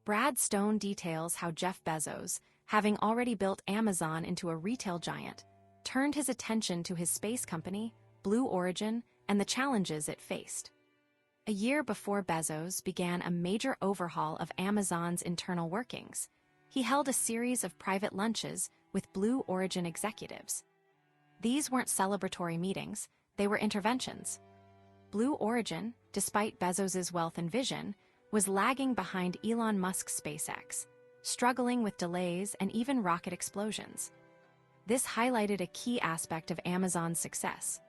Brad Stone details how Jeff Bezos, having already built Amazon into a retail giant, turned his attention to his space company, Blue Origin, and the challenges it faced. A year before Bezos began a major overhaul of Amazon's internal workings, he held a series of private lunches with Blue Origin executives. These weren't celebratory meetings, they were interventions. Blue Origin, despite Bezos's wealth and vision, was lagging behind Elon Musk's SpaceX, struggling with delays and even rocket explosions. This highlighted a key aspect of Amazon's success,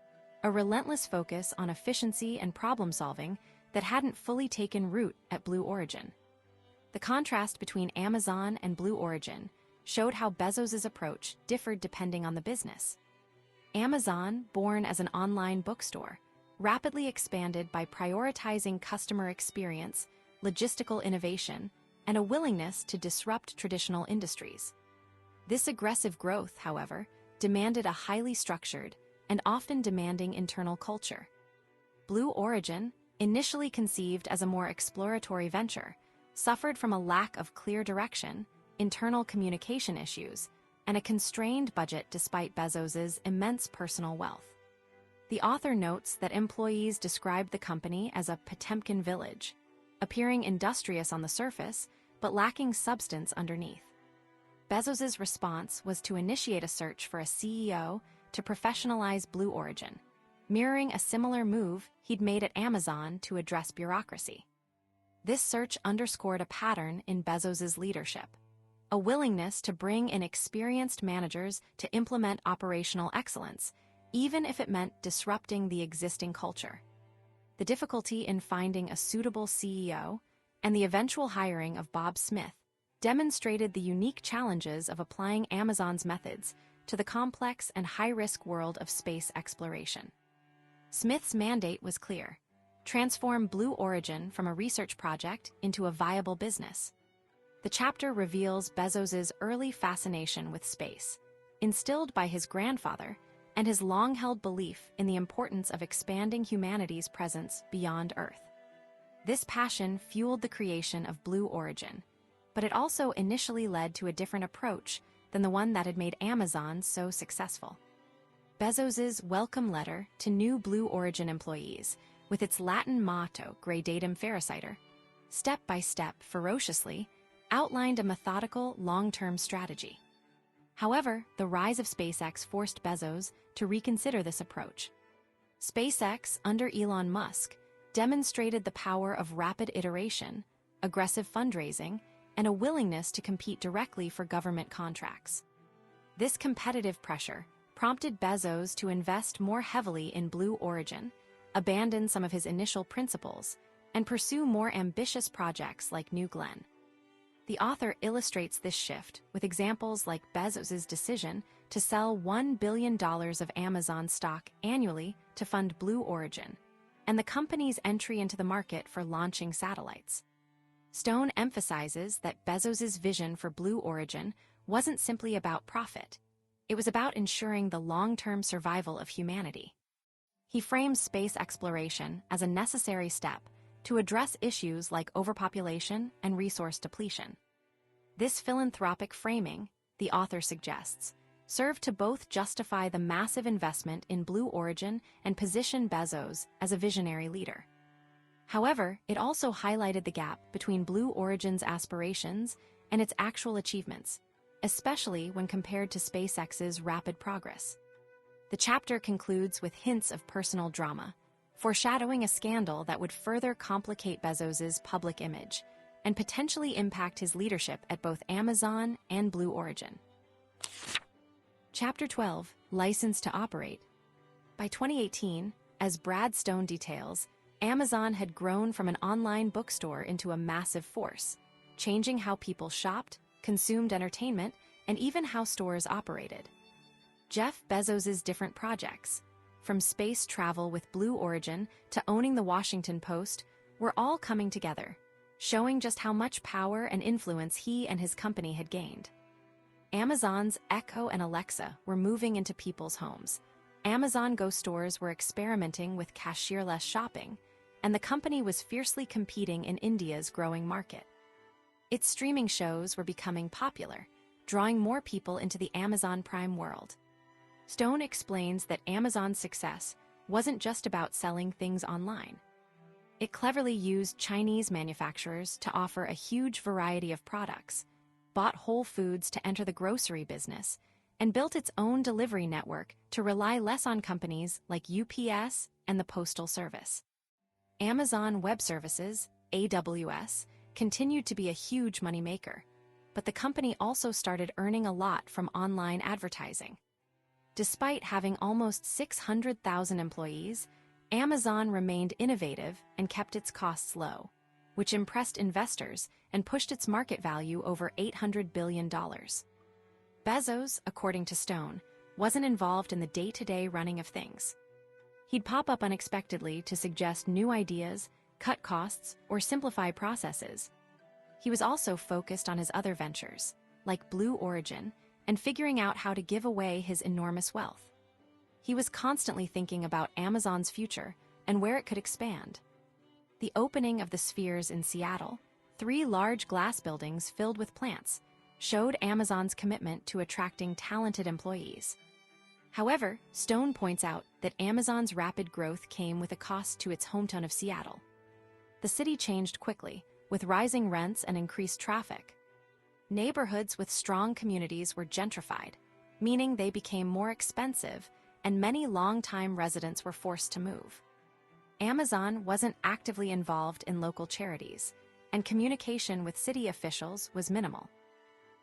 a relentless focus on efficiency and problem-solving that hadn't fully taken root at Blue Origin. The contrast between Amazon and Blue Origin showed how Bezos's approach differed depending on the business. Amazon, born as an online bookstore, rapidly expanded by prioritizing customer experience, logistical innovation, and a willingness to disrupt traditional industries. This aggressive growth, however, demanded a highly structured and often demanding internal culture. Blue Origin, initially conceived as a more exploratory venture, suffered from a lack of clear direction, internal communication issues, and a constrained budget despite Bezos's immense personal wealth. The author notes that employees described the company as a Potemkin village, appearing industrious on the surface, but lacking substance underneath. Bezos's response was to initiate a search for a CEO to professionalize Blue Origin, mirroring a similar move he'd made at Amazon to address bureaucracy. This search underscored a pattern in Bezos's leadership, a willingness to bring in experienced managers to implement operational excellence, even if it meant disrupting the existing culture. The difficulty in finding a suitable CEO and the eventual hiring of Bob Smith demonstrated the unique challenges of applying Amazon's methods to the complex and high-risk world of space exploration. Smith's mandate was clear: transform Blue Origin from a research project into a viable business. The chapter reveals Bezos's early fascination with space, instilled by his grandfather, and his long-held belief in the importance of expanding humanity's presence beyond Earth. This passion fueled the creation of Blue Origin, but it also initially led to a different approach than the one that had made Amazon so successful. Bezos's welcome letter to new Blue Origin employees, with its Latin motto Gradatim Ferociter, step by step, ferociously, outlined a methodical, long-term strategy. However, the rise of SpaceX forced Bezos to reconsider this approach. SpaceX, under Elon Musk, demonstrated the power of rapid iteration, aggressive fundraising, and a willingness to compete directly for government contracts. This competitive pressure prompted Bezos to invest more heavily in Blue Origin, abandon some of his initial principles, and pursue more ambitious projects like New Glenn. The author illustrates this shift with examples like Bezos's decision to sell $1 billion of Amazon stock annually to fund Blue Origin, and the company's entry into the market for launching satellites. Stone emphasizes that Bezos's vision for Blue Origin wasn't simply about profit. It was about ensuring the long-term survival of humanity. He frames space exploration as a necessary step to address issues like overpopulation and resource depletion. This philanthropic framing, the author suggests, served to both justify the massive investment in Blue Origin and position Bezos as a visionary leader. However, it also highlighted the gap between Blue Origin's aspirations and its actual achievements, especially when compared to SpaceX's rapid progress. The chapter concludes with hints of personal drama, foreshadowing a scandal that would further complicate Bezos's public image and potentially impact his leadership at both Amazon and Blue Origin. Chapter 12, License to Operate. By 2018, as Brad Stone details, Amazon had grown from an online bookstore into a massive force, changing how people shopped, consumed entertainment, and even how stores operated. Jeff Bezos's different projects, from space travel with Blue Origin to owning the Washington Post, were all coming together, showing just how much power and influence he and his company had gained. Amazon's Echo and Alexa were moving into people's homes. Amazon Go stores were experimenting with cashierless shopping, and the company was fiercely competing in India's growing market. Its streaming shows were becoming popular, drawing more people into the Amazon Prime world. Stone explains that Amazon's success wasn't just about selling things online. It cleverly used Chinese manufacturers to offer a huge variety of products, bought Whole Foods to enter the grocery business, and built its own delivery network to rely less on companies like UPS and the Postal Service. Amazon Web Services, AWS, continued to be a huge moneymaker, but the company also started earning a lot from online advertising. Despite having almost 600,000 employees, Amazon remained innovative and kept its costs low, which impressed investors and pushed its market value over $800 billion. Bezos, according to Stone, wasn't involved in the day-to-day running of things. He'd pop up unexpectedly to suggest new ideas, cut costs, or simplify processes. He was also focused on his other ventures, like Blue Origin, and figuring out how to give away his enormous wealth. He was constantly thinking about Amazon's future and where it could expand. The opening of the Spheres in Seattle, 3 large glass buildings filled with plants, showed Amazon's commitment to attracting talented employees. However, Stone points out that Amazon's rapid growth came with a cost to its hometown of Seattle. The city changed quickly, with rising rents and increased traffic. Neighborhoods with strong communities were gentrified, meaning they became more expensive, and many longtime residents were forced to move. Amazon wasn't actively involved in local charities, and communication with city officials was minimal.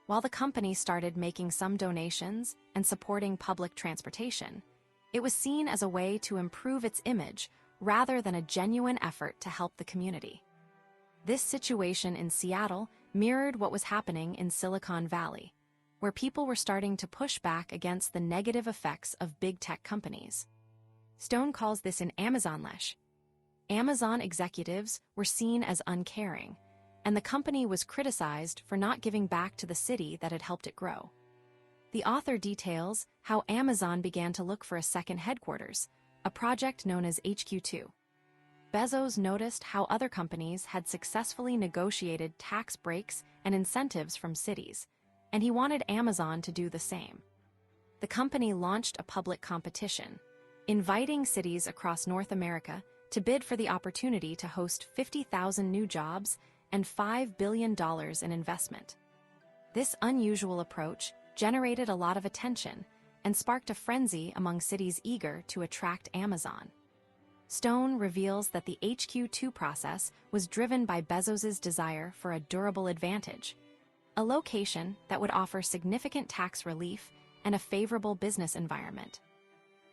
While the company started making some donations and supporting public transportation, it was seen as a way to improve its image rather than a genuine effort to help the community. This situation in Seattle mirrored what was happening in Silicon Valley, where people were starting to push back against the negative effects of big tech companies. Stone calls this an Amazonlesh. Amazon executives were seen as uncaring, and the company was criticized for not giving back to the city that had helped it grow. The author details how Amazon began to look for a second headquarters, a project known as HQ2. Bezos noticed how other companies had successfully negotiated tax breaks and incentives from cities, and he wanted Amazon to do the same. The company launched a public competition, inviting cities across North America to bid for the opportunity to host 50,000 new jobs and $5 billion in investment. This unusual approach generated a lot of attention and sparked a frenzy among cities eager to attract Amazon. Stone reveals that the HQ2 process was driven by Bezos's desire for a durable advantage, a location that would offer significant tax relief and a favorable business environment.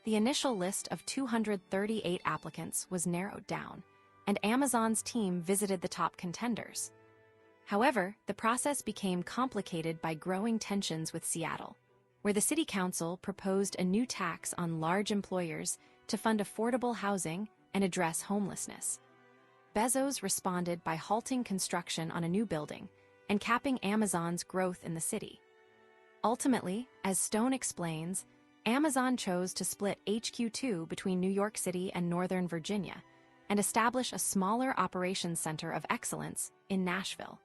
The initial list of 238 applicants was narrowed down, and Amazon's team visited the top contenders. However, the process became complicated by growing tensions with Seattle, where the city council proposed a new tax on large employers to fund affordable housing and address homelessness. Bezos responded by halting construction on a new building and capping Amazon's growth in the city. Ultimately, as Stone explains, Amazon chose to split HQ2 between New York City and Northern Virginia and establish a smaller operations center of excellence in Nashville.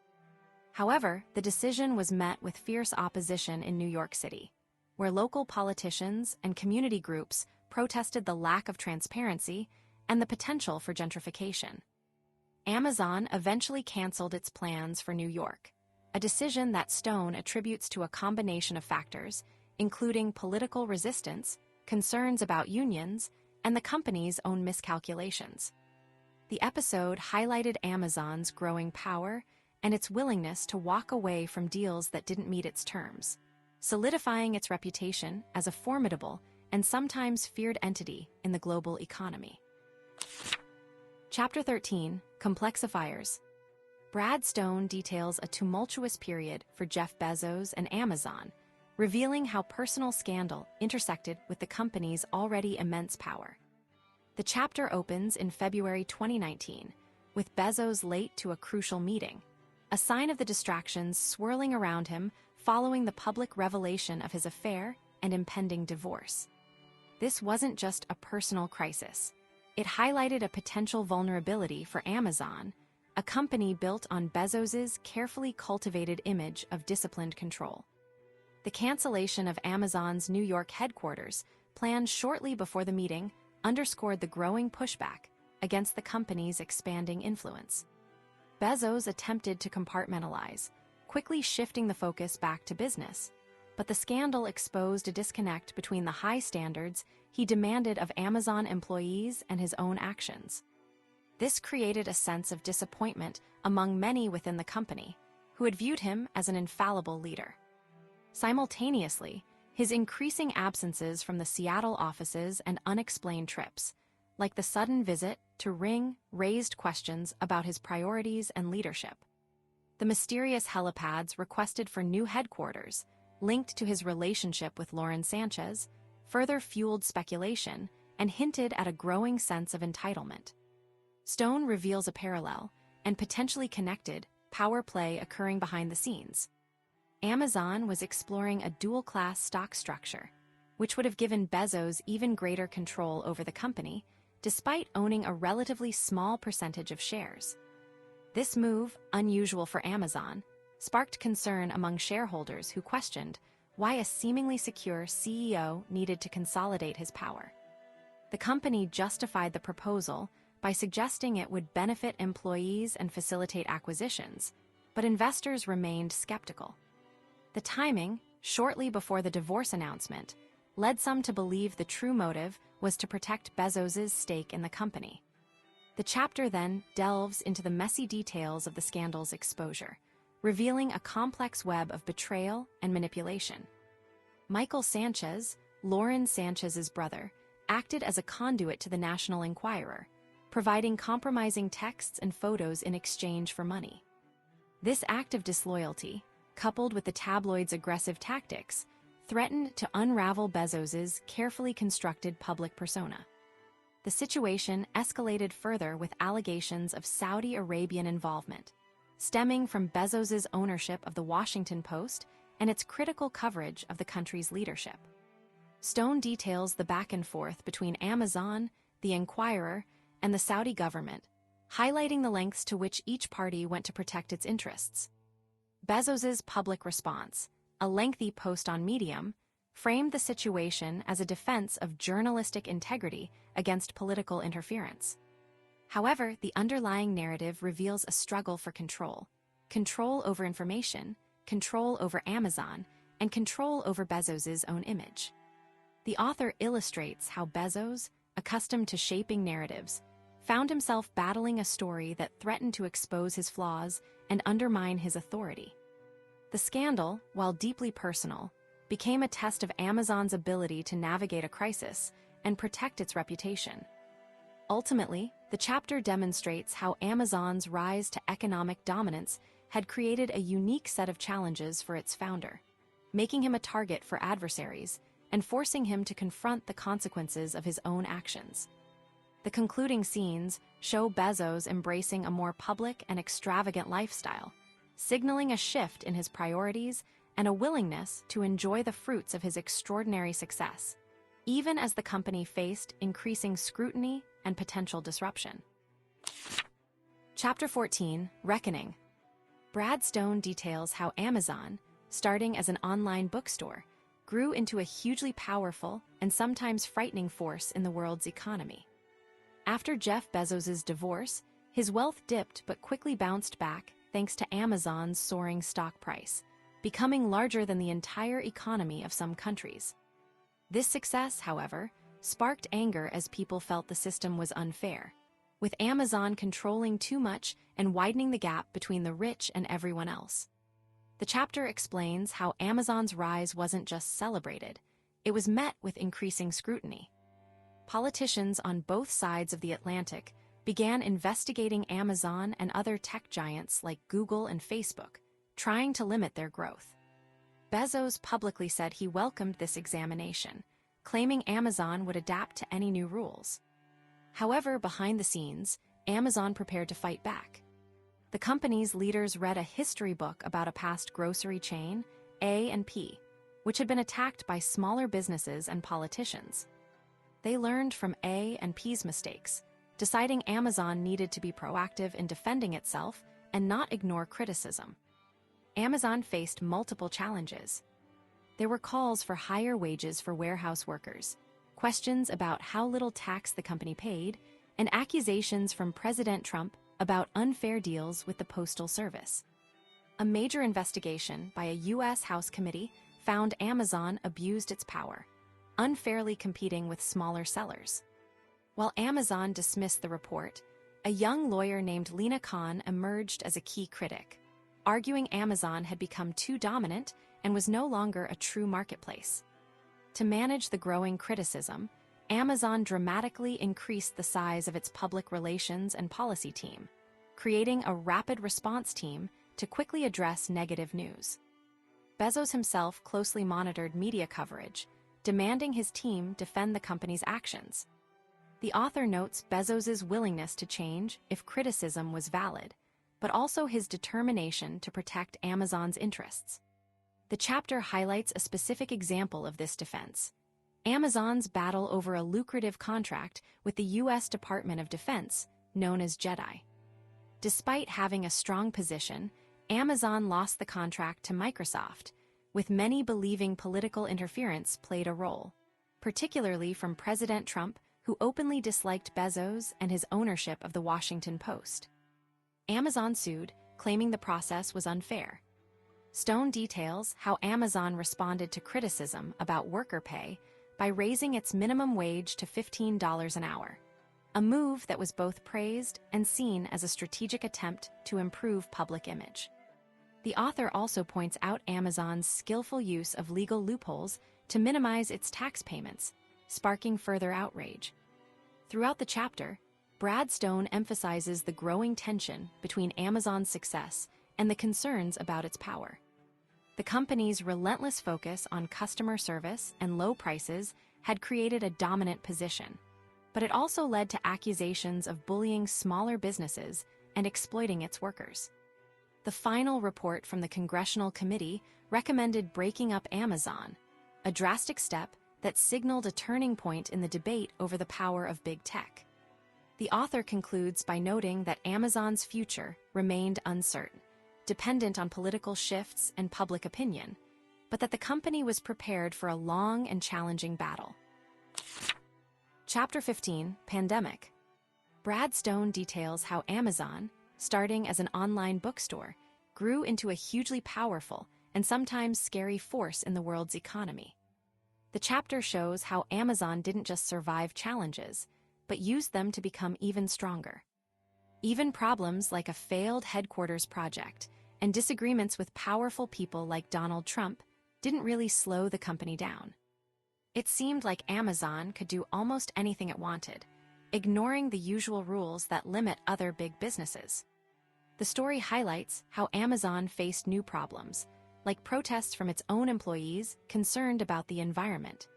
However, the decision was met with fierce opposition in New York City, where local politicians and community groups protested the lack of transparency and the potential for gentrification. Amazon eventually canceled its plans for New York, a decision that Stone attributes to a combination of factors, including political resistance, concerns about unions, and the company's own miscalculations. The episode highlighted Amazon's growing power and its willingness to walk away from deals that didn't meet its terms, solidifying its reputation as a formidable and sometimes feared entity in the global economy. Chapter 13, Complexifiers. Brad Stone details a tumultuous period for Jeff Bezos and Amazon, revealing how personal scandal intersected with the company's already immense power. The chapter opens in February 2019, with Bezos late to a crucial meeting, a sign of the distractions swirling around him following the public revelation of his affair and impending divorce. This wasn't just a personal crisis. It highlighted a potential vulnerability for Amazon, a company built on Bezos's carefully cultivated image of disciplined control. The cancellation of Amazon's New York headquarters, planned shortly before the meeting, underscored the growing pushback against the company's expanding influence. Bezos attempted to compartmentalize, quickly shifting the focus back to business, but the scandal exposed a disconnect between the high standards he demanded of Amazon employees and his own actions. This created a sense of disappointment among many within the company, who had viewed him as an infallible leader. Simultaneously, his increasing absences from the Seattle offices and unexplained trips, like the sudden visit to Ring, raised questions about his priorities and leadership. The mysterious helipads requested for new headquarters, linked to his relationship with Lauren Sanchez, further fueled speculation and hinted at a growing sense of entitlement. Stone reveals a parallel, and potentially connected, power play occurring behind the scenes. Amazon was exploring a dual-class stock structure, which would have given Bezos even greater control over the company, despite owning a relatively small percentage of shares. This move, unusual for Amazon, sparked concern among shareholders who questioned why a seemingly secure CEO needed to consolidate his power. The company justified the proposal by suggesting it would benefit employees and facilitate acquisitions, but investors remained skeptical. The timing, shortly before the divorce announcement, led some to believe the true motive was to protect Bezos's stake in the company. The chapter then delves into the messy details of the scandal's exposure, revealing a complex web of betrayal and manipulation. Michael Sanchez, Lauren Sanchez's brother, acted as a conduit to the National Enquirer, providing compromising texts and photos in exchange for money. This act of disloyalty, coupled with the tabloid's aggressive tactics, threatened to unravel Bezos's carefully constructed public persona. The situation escalated further with allegations of Saudi Arabian involvement, stemming from Bezos's ownership of the Washington Post and its critical coverage of the country's leadership. Stone details the back and forth between Amazon, the Inquirer, and the Saudi government, highlighting the lengths to which each party went to protect its interests. Bezos's public response, a lengthy post on Medium, framed the situation as a defense of journalistic integrity against political interference. However, the underlying narrative reveals a struggle for control over information, control over Amazon, and control over Bezos's own image. The author illustrates how Bezos, accustomed to shaping narratives, found himself battling a story that threatened to expose his flaws and undermine his authority. The scandal, while deeply personal, became a test of Amazon's ability to navigate a crisis and protect its reputation. Ultimately, the chapter demonstrates how Amazon's rise to economic dominance had created a unique set of challenges for its founder, making him a target for adversaries and forcing him to confront the consequences of his own actions. The concluding scenes show Bezos embracing a more public and extravagant lifestyle, signaling a shift in his priorities and a willingness to enjoy the fruits of his extraordinary success, even as the company faced increasing scrutiny and potential disruption. Chapter 14, Reckoning. Brad Stone details how Amazon, starting as an online bookstore, grew into a hugely powerful and sometimes frightening force in the world's economy. After Jeff Bezos's divorce, his wealth dipped but quickly bounced back thanks to Amazon's soaring stock price, becoming larger than the entire economy of some countries. This success, however, sparked anger as people felt the system was unfair, with Amazon controlling too much and widening the gap between the rich and everyone else. The chapter explains how Amazon's rise wasn't just celebrated, it was met with increasing scrutiny. Politicians on both sides of the Atlantic began investigating Amazon and other tech giants like Google and Facebook, trying to limit their growth. Bezos publicly said he welcomed this examination, claiming Amazon would adapt to any new rules. However, behind the scenes, Amazon prepared to fight back. The company's leaders read a history book about a past grocery chain, A&P, which had been attacked by smaller businesses and politicians. They learned from A&P's mistakes, deciding Amazon needed to be proactive in defending itself and not ignore criticism. Amazon faced multiple challenges. There were calls for higher wages for warehouse workers, questions about how little tax the company paid, and accusations from President Trump about unfair deals with the Postal Service. A major investigation by a U.S. House committee found Amazon abused its power, unfairly competing with smaller sellers. While Amazon dismissed the report, a young lawyer named Lena Khan emerged as a key critic, arguing Amazon had become too dominant and was no longer a true marketplace. To manage the growing criticism, Amazon dramatically increased the size of its public relations and policy team, creating a rapid response team to quickly address negative news. Bezos himself closely monitored media coverage, demanding his team defend the company's actions. The author notes Bezos's willingness to change if criticism was valid, but also his determination to protect Amazon's interests. The chapter highlights a specific example of this defense: Amazon's battle over a lucrative contract with the U.S. Department of Defense, known as JEDI. Despite having a strong position, Amazon lost the contract to Microsoft, with many believing political interference played a role, particularly from President Trump, who openly disliked Bezos and his ownership of the Washington Post. Amazon sued, claiming the process was unfair. Stone details how Amazon responded to criticism about worker pay by raising its minimum wage to $15 an hour, a move that was both praised and seen as a strategic attempt to improve public image. The author also points out Amazon's skillful use of legal loopholes to minimize its tax payments, sparking further outrage. Throughout the chapter, Brad Stone emphasizes the growing tension between Amazon's success and the concerns about its power. The company's relentless focus on customer service and low prices had created a dominant position, but it also led to accusations of bullying smaller businesses and exploiting its workers. The final report from the Congressional Committee recommended breaking up Amazon, a drastic step that signaled a turning point in the debate over the power of big tech. The author concludes by noting that Amazon's future remained uncertain, dependent on political shifts and public opinion, but that the company was prepared for a long and challenging battle. Chapter 15, Pandemic. Brad Stone details how Amazon, starting as an online bookstore, grew into a hugely powerful and sometimes scary force in the world's economy. The chapter shows how Amazon didn't just survive challenges, but used them to become even stronger. Even problems like a failed headquarters project and disagreements with powerful people like Donald Trump didn't really slow the company down. It seemed like Amazon could do almost anything it wanted, ignoring the usual rules that limit other big businesses. The story highlights how Amazon faced new problems, like protests from its own employees concerned about the environment.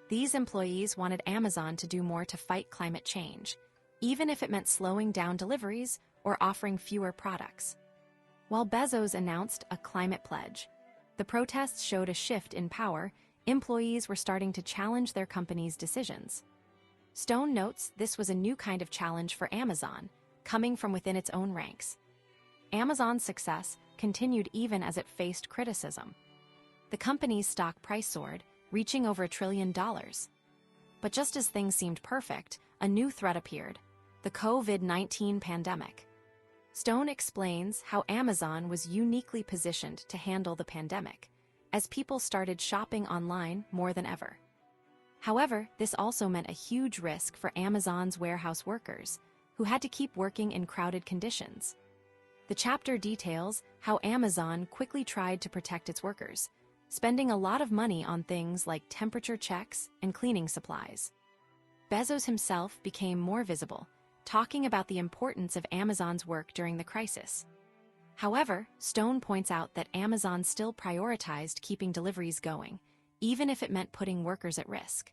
These employees wanted Amazon to do more to fight climate change, even if it meant slowing down deliveries or offering fewer products. While Bezos announced a climate pledge, the protests showed a shift in power. Employees were starting to challenge their company's decisions. Stone notes this was a new kind of challenge for Amazon, coming from within its own ranks. Amazon's success continued even as it faced criticism. The company's stock price soared, reaching over $1 trillion. But just as things seemed perfect, a new threat appeared: the COVID-19 pandemic. Stone explains how Amazon was uniquely positioned to handle the pandemic, as people started shopping online more than ever. However, this also meant a huge risk for Amazon's warehouse workers, who had to keep working in crowded conditions. The chapter details how Amazon quickly tried to protect its workers, spending a lot of money on things like temperature checks and cleaning supplies. Bezos himself became more visible, talking about the importance of Amazon's work during the crisis. However, Stone points out that Amazon still prioritized keeping deliveries going, even if it meant putting workers at risk.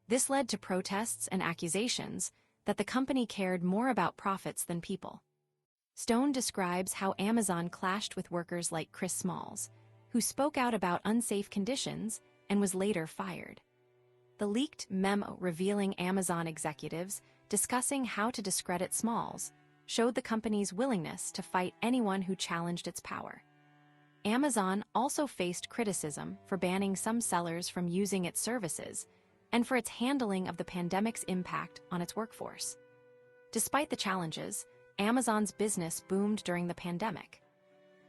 This led to protests and accusations that the company cared more about profits than people. Stone describes how Amazon clashed with workers like Chris Smalls, who spoke out about unsafe conditions and was later fired. The leaked memo revealing Amazon executives discussing how to discredit Smalls showed the company's willingness to fight anyone who challenged its power. Amazon also faced criticism for banning some sellers from using its services and for its handling of the pandemic's impact on its workforce. Despite the challenges, Amazon's business boomed during the pandemic.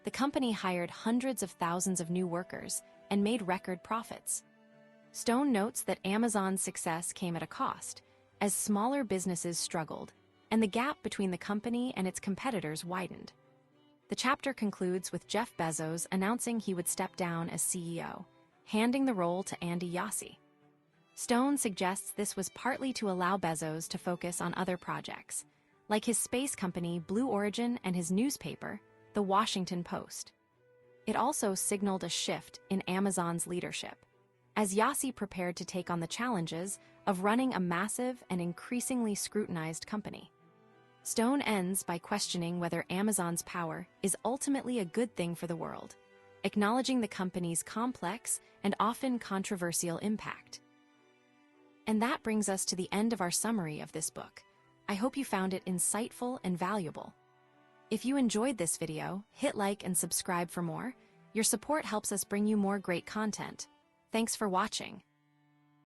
The company hired hundreds of thousands of new workers and made record profits. Stone notes that Amazon's success came at a cost, as smaller businesses struggled, and the gap between the company and its competitors widened. The chapter concludes with Jeff Bezos announcing he would step down as CEO, handing the role to Andy Jassy. Stone suggests this was partly to allow Bezos to focus on other projects, like his space company Blue Origin and his newspaper, The Washington Post. It also signaled a shift in Amazon's leadership, as Jassy prepared to take on the challenges of running a massive and increasingly scrutinized company. Stone ends by questioning whether Amazon's power is ultimately a good thing for the world, acknowledging the company's complex and often controversial impact. And that brings us to the end of our summary of this book. I hope you found it insightful and valuable. If you enjoyed this video, hit like and subscribe for more. Your support helps us bring you more great content. Thanks for watching.